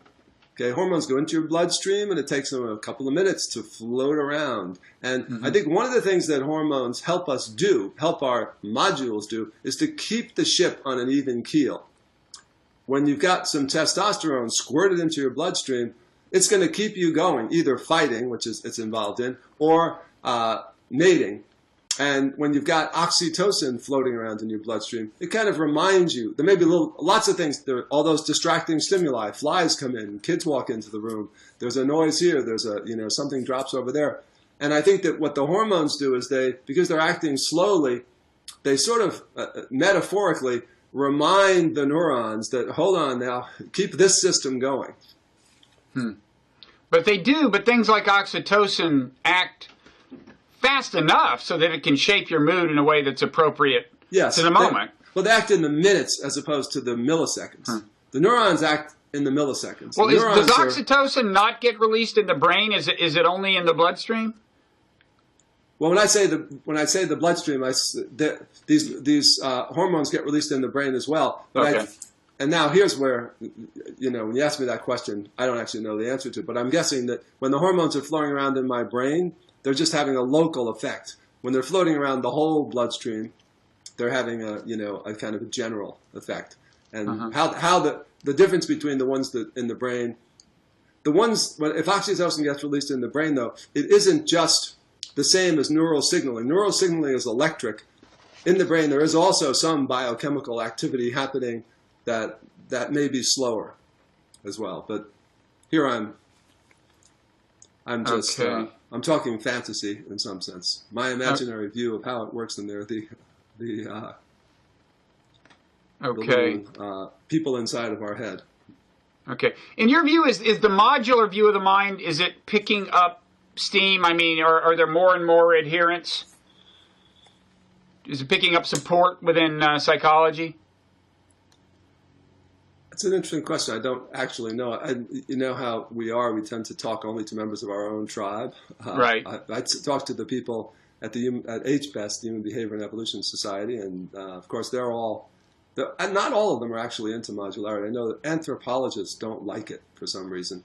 Okay, hormones go into your bloodstream and it takes them a couple of minutes to float around. And I think one of the things that hormones help us do, help our modules do, is to keep the ship on an even keel. When you've got some testosterone squirted into your bloodstream, it's going to keep you going, either fighting, which is it's involved in, or mating. And when you've got oxytocin floating around in your bloodstream, it kind of reminds you. There may be lots of things. There are all those distracting stimuli. Flies come in, kids walk into the room. There's a noise here. There's something drops over there. And I think that what the hormones do is because they're acting slowly, they sort of metaphorically remind the neurons that, hold on now, keep this system going. But they do. But things like oxytocin act fast enough so that it can shape your mood in a way that's appropriate to the moment. They act in the minutes as opposed to the milliseconds. The neurons act in the milliseconds. Well, does oxytocin not get released in the brain? Is it only in the bloodstream? Well, when I say the bloodstream, these hormones get released in the brain as well. But okay. And now here's where, when you ask me that question, I don't actually know the answer to it. But I'm guessing that when the hormones are flowing around in my brain, they're just having a local effect. When they're floating around the whole bloodstream, they're having a kind of a general effect. And how the difference between the ones that in the brain, if oxytocin gets released in the brain, though, it isn't just the same as neural signaling. Neural signaling is electric. In the brain, there is also some biochemical activity happening that may be slower as well. But here I'm just I'm talking fantasy in some sense. My imaginary view of how it works in there. The little, people inside of our head. Okay. In your view, is the modular view of the mind, is it picking up steam? I mean, are there more and more adherents? Is it picking up support within psychology? It's an interesting question. I don't actually know. You know how we are. We tend to talk only to members of our own tribe. Right. I talk to the people at HBEST, the Human Behavior and Evolution Society, and of course not all of them are actually into modularity. I know that anthropologists don't like it for some reason.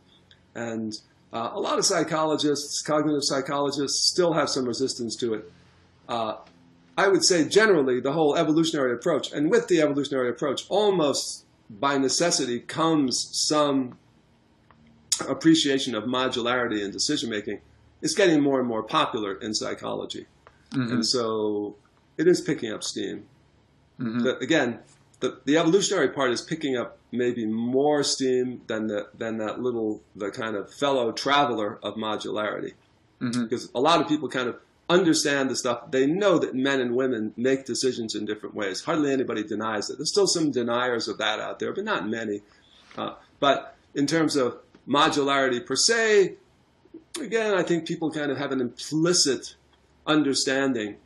And a lot of psychologists, cognitive psychologists, still have some resistance to it. I would say generally the whole evolutionary approach, and with the evolutionary approach, almost by necessity comes some appreciation of modularity in decision-making. It's getting more and more popular in psychology. And so it is picking up steam. Again, the evolutionary part is picking up maybe more steam than the kind of fellow traveler of modularity. Because a lot of people kind of understand the stuff. They know that men and women make decisions in different ways. Hardly anybody denies it. There's still some deniers of that out there, but not many. But in terms of modularity per se, again, I think people kind of have an implicit understanding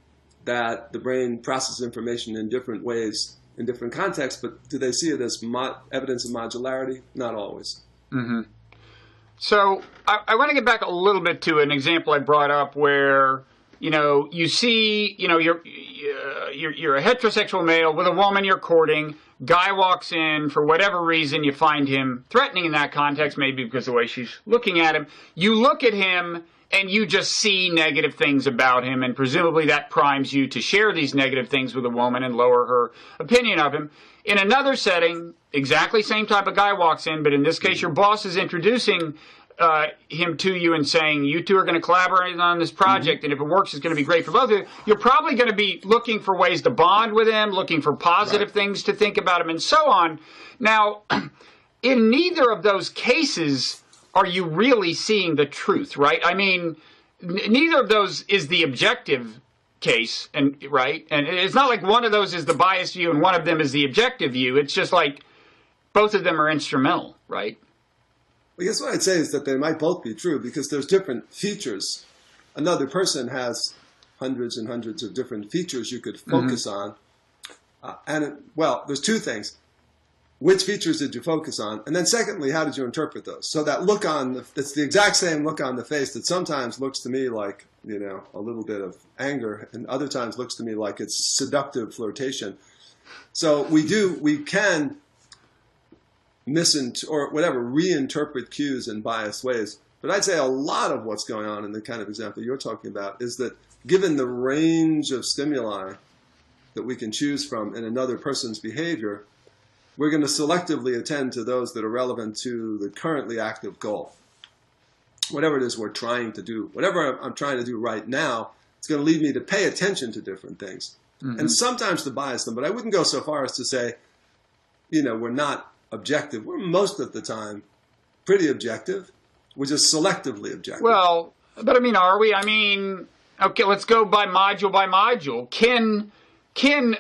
that the brain processes information in different ways in different contexts, but do they see it as evidence of modularity? Not always. Mm-hmm. So I want to get back a little bit to an example I brought up where, you see, you're a heterosexual male with a woman you're courting. Guy walks in, for whatever reason, you find him threatening in that context, maybe because of the way she's looking at him. You look at him and you just see negative things about him, and presumably that primes you to share these negative things with a woman and lower her opinion of him. In another setting, exactly same type of guy walks in, but in this case your boss is introducing him to you and saying, you two are going to collaborate on this project, and if it works, it's going to be great for both of you. You're probably going to be looking for ways to bond with him, looking for positive things to think about him, and so on. Now, in neither of those cases are you really seeing the truth, right? I mean, neither of those is the objective case, and right? And it's not like one of those is the biased view and one of them is the objective view. It's just like both of them are instrumental, right? I guess what I'd say is that they might both be true because there's different features. Another person has hundreds and hundreds of different features you could focus on. There's two things. Which features did you focus on? And then secondly, how did you interpret those? So that look it's the exact same look on the face that sometimes looks to me like, a little bit of anger, and other times looks to me like it's seductive flirtation. So we can reinterpret cues in biased ways. But I'd say a lot of what's going on in the kind of example you're talking about is that given the range of stimuli that we can choose from in another person's behavior, we're going to selectively attend to those that are relevant to the currently active goal. Whatever it is we're trying to do, whatever I'm trying to do right now, it's going to lead me to pay attention to different things. Mm-hmm. And sometimes to bias them, but I wouldn't go so far as to say, we're not objective. We're most of the time pretty objective. We're just selectively objective. Well, but are we? Okay, let's go by module. Kin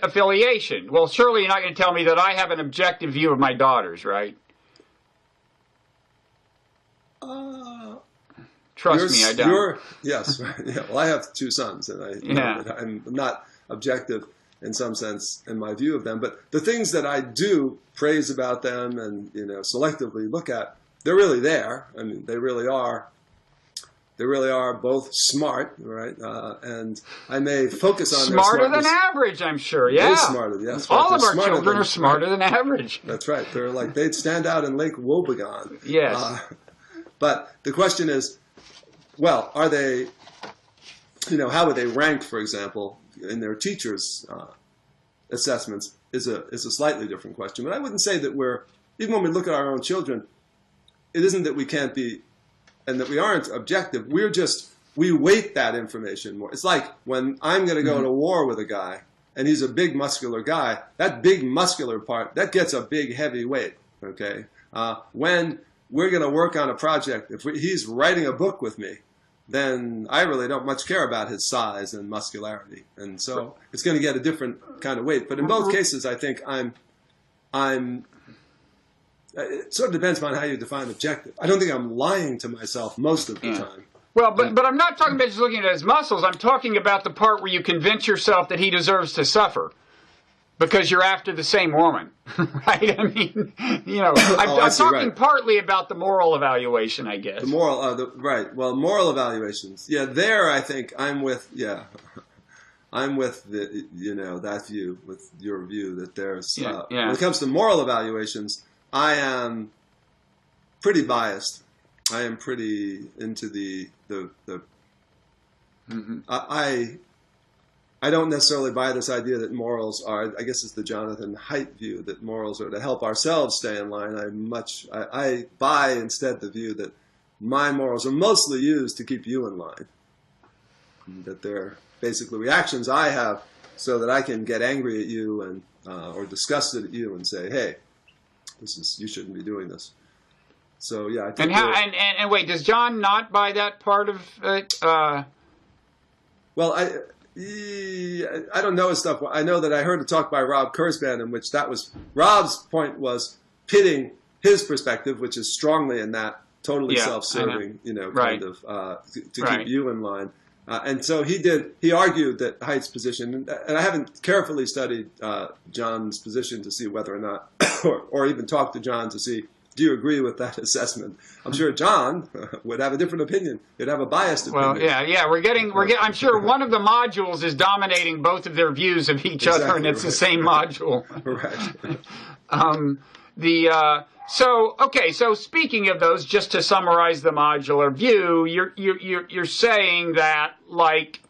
affiliation. Well, surely you're not going to tell me that I have an objective view of my daughters, right? Trust me, I don't. Yes. Yeah, well, I have two sons, and I know that I'm not objective in some sense in my view of them. But the things that I do praise about them and selectively look at, they're really there. They really are. They really are both smart, right? And I may focus on smarter than average, I'm sure. Yeah, smarter. Yes, all of our children are smarter than average. That's right. They're like they'd stand out in Lake Wobegon. Yes. But the question is, well, are they? How would they rank, for example, in their teachers' assessments? Is a slightly different question. But I wouldn't say that even when we look at our own children, it isn't that we can't be. And that we aren't objective. We weight that information more. It's like when I'm going to go to war with a guy, and he's a big muscular guy, that big muscular part, that gets a big heavy weight, okay? When we're going to work on a project, if he's writing a book with me, then I really don't much care about his size and muscularity. And so it's going to get a different kind of weight. But in both cases, I think it sort of depends on how you define objective. I don't think I'm lying to myself most of the time. Well, but I'm not talking about just looking at his muscles. I'm talking about the part where you convince yourself that he deserves to suffer because you're after the same woman, right? I'm talking partly about the moral evaluation, I guess. The moral, right. Well, moral evaluations. Yeah, there I think I'm with that view, with your view that there's, when it comes to moral evaluations, I am pretty biased. I am pretty into the I don't necessarily buy this idea that morals are, I guess it's the Jonathan Haidt view, that morals are to help ourselves stay in line. I buy instead the view that my morals are mostly used to keep you in line. That they're basically reactions I have so that I can get angry at you and or disgusted at you and say, hey, you shouldn't be doing this. So yeah, I think. And wait, does John not buy that part of it? Well, I don't know his stuff. I know that I heard a talk by Rob Kurzban in which Rob's point was pitting his perspective, which is strongly in that totally self-serving, kind of to keep you in line, And so he argued that Haidt's position, and I haven't carefully studied John's position to see whether or not, or even talked to John to see, do you agree with that assessment? I'm sure John would have a different opinion. He'd have a biased opinion. Well, yeah, we're getting. I'm sure one of the modules is dominating both of their views of each other, and it's the same module. Right. So speaking of those, just to summarize the modular view, you're saying that, like,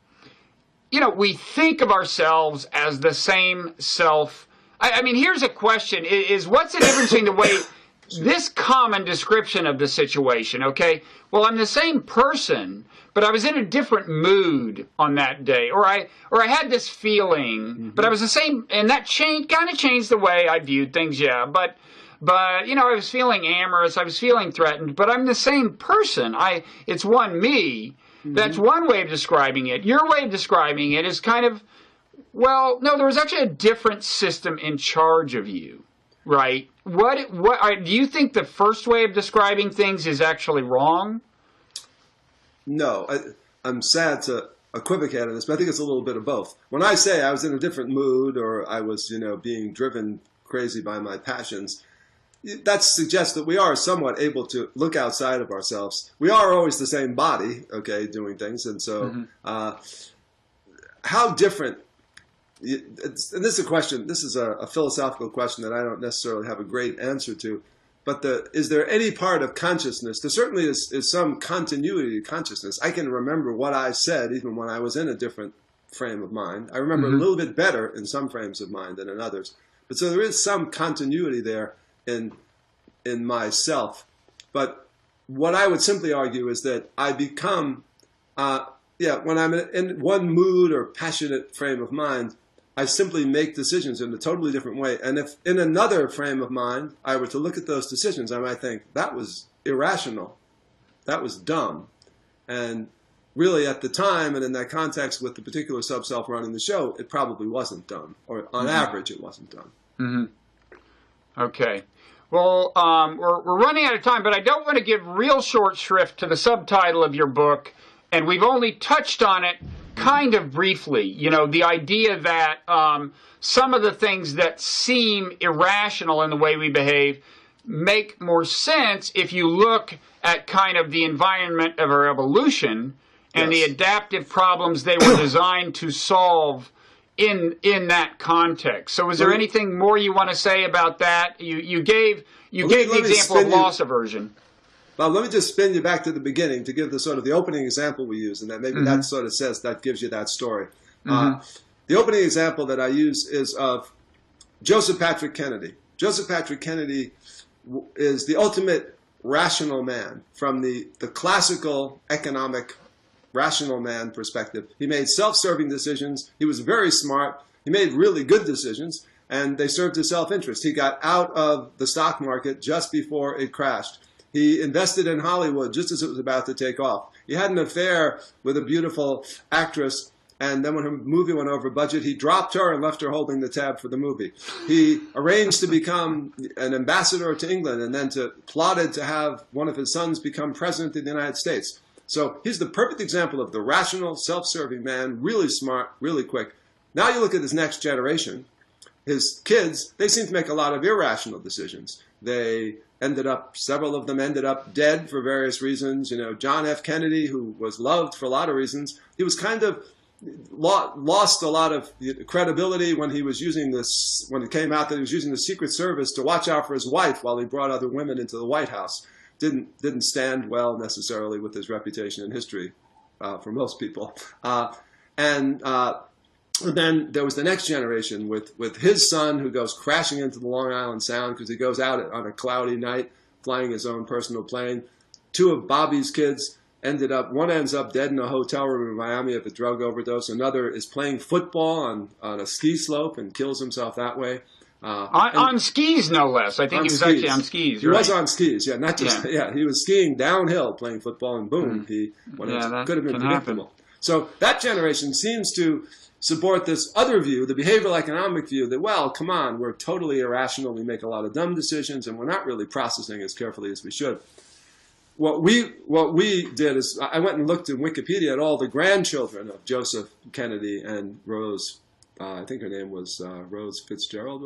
we think of ourselves as the same self. I mean, here's a question: is what's the difference between the way this common description of the situation? Okay, well, I'm the same person, but I was in a different mood on that day, or I had this feeling, but I was the same, and that kind of changed the way I viewed things. Yeah, but I was feeling amorous, I was feeling threatened, but I'm the same person. It's one me. That's one way of describing it. Your way of describing it is kind of, well, no, there was actually a different system in charge of you, right? Do you think the first way of describing things is actually wrong? No, I'm sad to equivocate on this, but I think it's a little bit of both. When I say I was in a different mood, or I was, being driven crazy by my passions, that suggests that we are somewhat able to look outside of ourselves. We are always the same body, okay, doing things. And so how different, and this is a question, this is a philosophical question that I don't necessarily have a great answer to, but is there any part of consciousness, there certainly is some continuity to consciousness. I can remember what I said even when I was in a different frame of mind. I remember a little bit better in some frames of mind than in others. But so there is some continuity there in myself. But what I would simply argue is that I become, when I'm in one mood or passionate frame of mind, I simply make decisions in a totally different way. And if in another frame of mind I were to look at those decisions, I might think, that was irrational. That was dumb. And really at the time and in that context with the particular sub-self running the show, it probably wasn't dumb. Or on average, it wasn't dumb. Okay. Well, we're running out of time, but I don't want to give real short shrift to the subtitle of your book, and we've only touched on it kind of briefly. The idea that some of the things that seem irrational in the way we behave make more sense if you look at kind of the environment of our evolution and the adaptive problems they were designed to solve in that context. So is there anything more you want to say about that? You gave the example of loss aversion. Well, let me just spin you back to the beginning to give the sort of the opening example we use, and that maybe that sort of says, that gives you that story. The opening example that I use is of Joseph Patrick Kennedy. Joseph Patrick Kennedy is the ultimate rational man from the classical economic rational man perspective. He made self-serving decisions. He was very smart. He made really good decisions, and they served his self-interest. He got out of the stock market just before it crashed. He invested in Hollywood just as it was about to take off. He had an affair with a beautiful actress, and then when her movie went over budget, he dropped her and left her holding the tab for the movie. He arranged to become an ambassador to England and then plotted to have one of his sons become president of the United States. So he's the perfect example of the rational, self-serving man, really smart, really quick. Now you look at his next generation. His kids, they seem to make a lot of irrational decisions. Several of them ended up dead for various reasons. John F. Kennedy, who was loved for a lot of reasons, he was kind of lost a lot of credibility when he was using this, when it came out that he was using the Secret Service to watch out for his wife while he brought other women into the White House. Didn't stand well necessarily with his reputation in history for most people. And then there was the next generation with his son, who goes crashing into the Long Island Sound because he goes out on a cloudy night flying his own personal plane. Two of Bobby's kids one ends up dead in a hotel room in Miami of a drug overdose. Another is playing football on a ski slope and kills himself that way. On skis, no less. I think he was actually on skis, right? He was on skis, yeah. Not just, he was skiing downhill playing football, and boom, it could have been predictable. So that generation seems to support this other view, the behavioral economic view, that, well, come on, we're totally irrational, we make a lot of dumb decisions, and we're not really processing as carefully as we should. what we did is I went and looked in Wikipedia at all the grandchildren of Joseph Kennedy and Rose. I think her name was Rose Fitzgerald.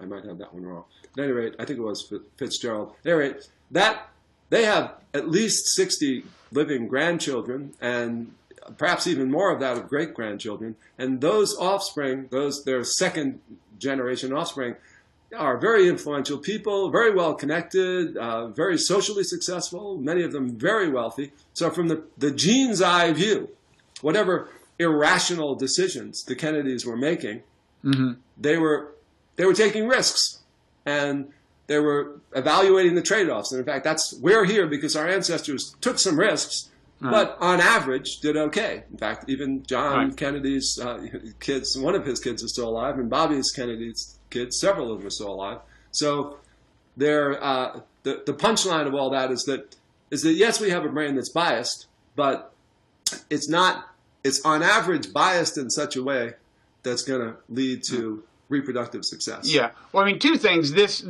I might have that one wrong. At any rate, I think it was Fitzgerald. At any rate, that they have at least 60 living grandchildren, and perhaps even more of that of great-grandchildren. And those offspring, their second generation offspring, are very influential people, very well connected, very socially successful, many of them very wealthy. So from the gene's eye view, whatever irrational decisions the Kennedys were making, they were taking risks, and they were evaluating the trade-offs. And in fact, we're here because our ancestors took some risks, but on average did okay. In fact, even John Kennedy's kids, one of his kids is still alive, and Bobby Kennedy's kids, several of them are still alive. So the punchline of all that is that yes, we have a brain that's biased, but it's on average biased in such a way that's going to lead to reproductive success. Yeah. Well, I mean, two things. This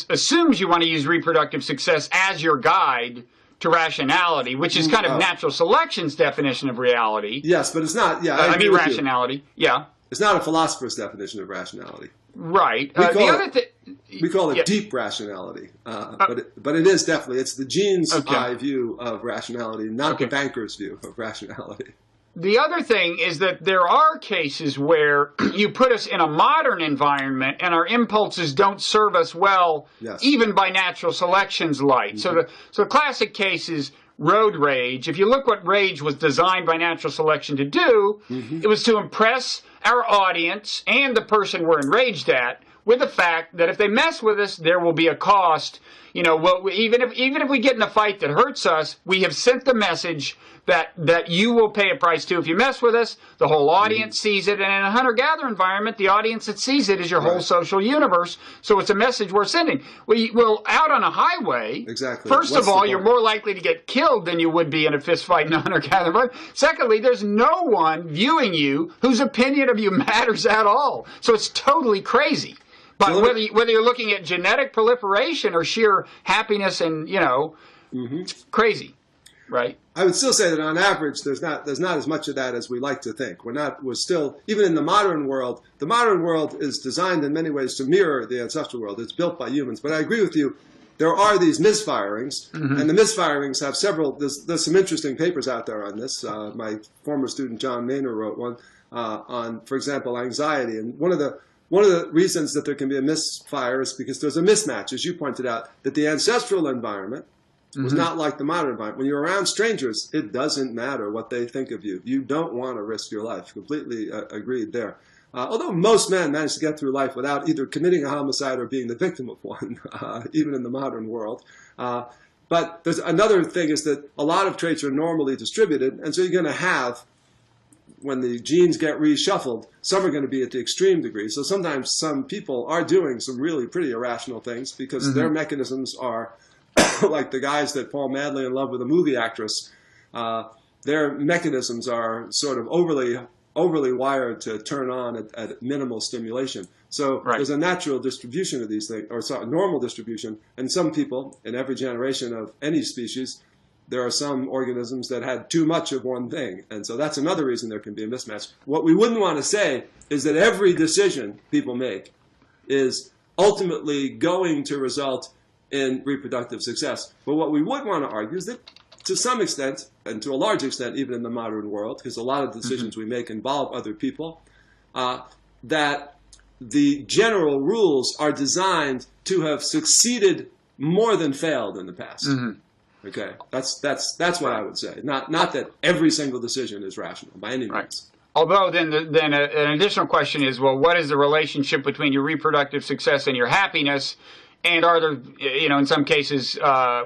assumes you want to use reproductive success as your guide to rationality, which is kind of natural selection's definition of reality. Yes, but it's not. Yeah, I mean rationality. Yeah. It's not a philosopher's definition of rationality. Right. We call it deep rationality, but it is definitely, it's the gene's eye view of rationality, not the banker's view of rationality. The other thing is that there are cases where you put us in a modern environment and our impulses don't serve us well, even by natural selection's light. So the classic case is road rage. If you look what rage was designed by natural selection to do, it was to impress our audience and the person we're enraged at with the fact that if they mess with us, there will be a cost. You know, even if we get in a fight that hurts us, we have sent the message that you will pay a price too. If you mess with us, the whole audience sees it. And in a hunter-gatherer environment, the audience that sees it is your whole social universe. So it's a message we're sending. Well, out on a highway, first of all, you're more likely to get killed than you would be in a fist fight in a hunter-gatherer environment. Secondly, there's no one viewing you whose opinion of you matters at all. So it's totally crazy. But whether you're looking at genetic proliferation or sheer happiness and, it's crazy, right? I would still say that on average, there's not as much of that as we like to think. We're still, even in the modern world is designed in many ways to mirror the ancestral world. It's built by humans. But I agree with you. There are these misfirings, and the misfirings have there's some interesting papers out there on this. My former student, John Maynor, wrote one on, for example, anxiety. And one of the reasons that there can be a misfire is because there's a mismatch, as you pointed out, that the ancestral environment was not like the modern environment. When you're around strangers, it doesn't matter what they think of you. You don't want to risk your life. Completely agreed there. Although most men manage to get through life without either committing a homicide or being the victim of one, even in the modern world. But there's another thing is that a lot of traits are normally distributed, and so you're going to have, when the genes get reshuffled, some are going to be at the extreme degree. So sometimes some people are doing some really pretty irrational things because their mechanisms are like the guys that fall madly in love with a movie actress. Their mechanisms are sort of overly wired to turn on at minimal stimulation. So there's a natural distribution of these things, or normal distribution. And some people, in every generation of any species, there are some organisms that had too much of one thing. And so that's another reason there can be a mismatch. What we wouldn't want to say is that every decision people make is ultimately going to result in reproductive success. But what we would want to argue is that to some extent, and to a large extent, even in the modern world, because a lot of the decisions we make involve other people, that the general rules are designed to have succeeded more than failed in the past. Okay, that's what I would say. Not that every single decision is rational by any means. Although then an additional question is, well, what is the relationship between your reproductive success and your happiness? And are there, in some cases,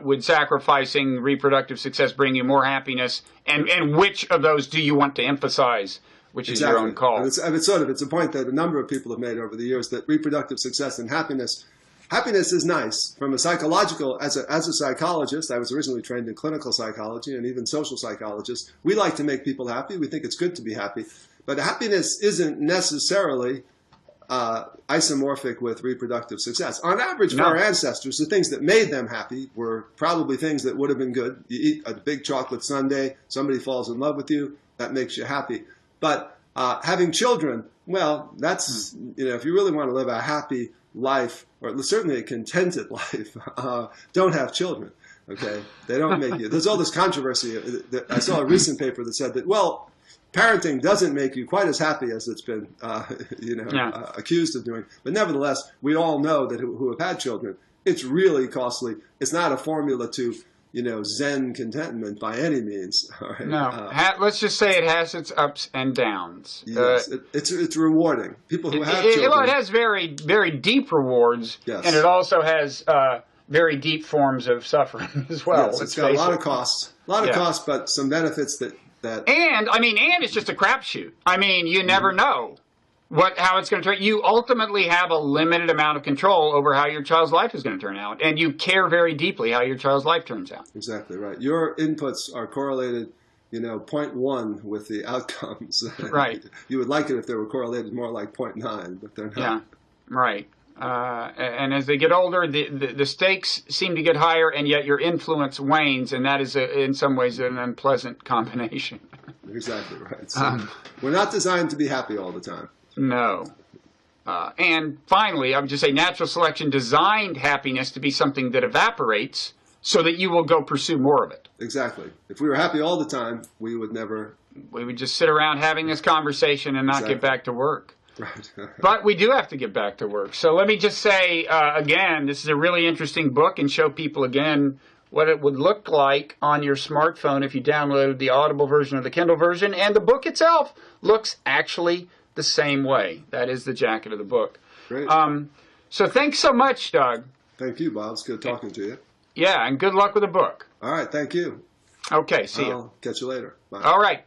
would sacrificing reproductive success bring you more happiness? And which of those do you want to emphasize? Which is your own call. It's a point that a number of people have made over the years, that reproductive success and happiness is nice from a psychological, as a psychologist. I was originally trained in clinical psychology and even social psychologist. We like to make people happy. We think it's good to be happy. But happiness isn't necessarily isomorphic with reproductive success. On average, for No. our ancestors, the things that made them happy were probably things that would have been good. You eat a big chocolate sundae, somebody falls in love with you, that makes you happy. But having children, well, that's, if you really want to live a happy life, or certainly a contented life, don't have children. Okay, they don't make you. There's all this controversy. I saw a recent paper that said that, well, parenting doesn't make you quite as happy as it's been, accused of doing. But nevertheless, we all know that who have had children, it's really costly. It's not a formula to, Zen contentment by any means. All right? No, let's just say it has its ups and downs. Yes, it's rewarding. People who have children. Well, it has very, very deep rewards, yes. And it also has very deep forms of suffering as well. Yes, it's got a lot of costs. Costs, but some benefits that. And it's just a crapshoot. I mean, you never know how it's going to turn. You ultimately have a limited amount of control over how your child's life is going to turn out, and you care very deeply how your child's life turns out. Exactly right. Your inputs are correlated, 0.1 with the outcomes. Right. You would like it if they were correlated more like 0.9, but they're not. Yeah, right. And as they get older, the stakes seem to get higher, and yet your influence wanes, and that is, in some ways, an unpleasant combination. Exactly right. So we're not designed to be happy all the time. No. And finally, I would just say natural selection designed happiness to be something that evaporates so that you will go pursue more of it. Exactly. If we were happy all the time, we would never... We would just sit around having this conversation and not get back to work. Right. But we do have to get back to work. So let me just say, again, this is a really interesting book, and show people again what it would look like on your smartphone if you downloaded the Audible version or the Kindle version. And the book itself looks actually the same way. That is the jacket of the book. Great. So thanks so much, Doug. Thank you, Bob. It's good talking to you. Yeah, and good luck with the book. All right. Thank you. Okay, see you. I'll catch you later. Bye. All right.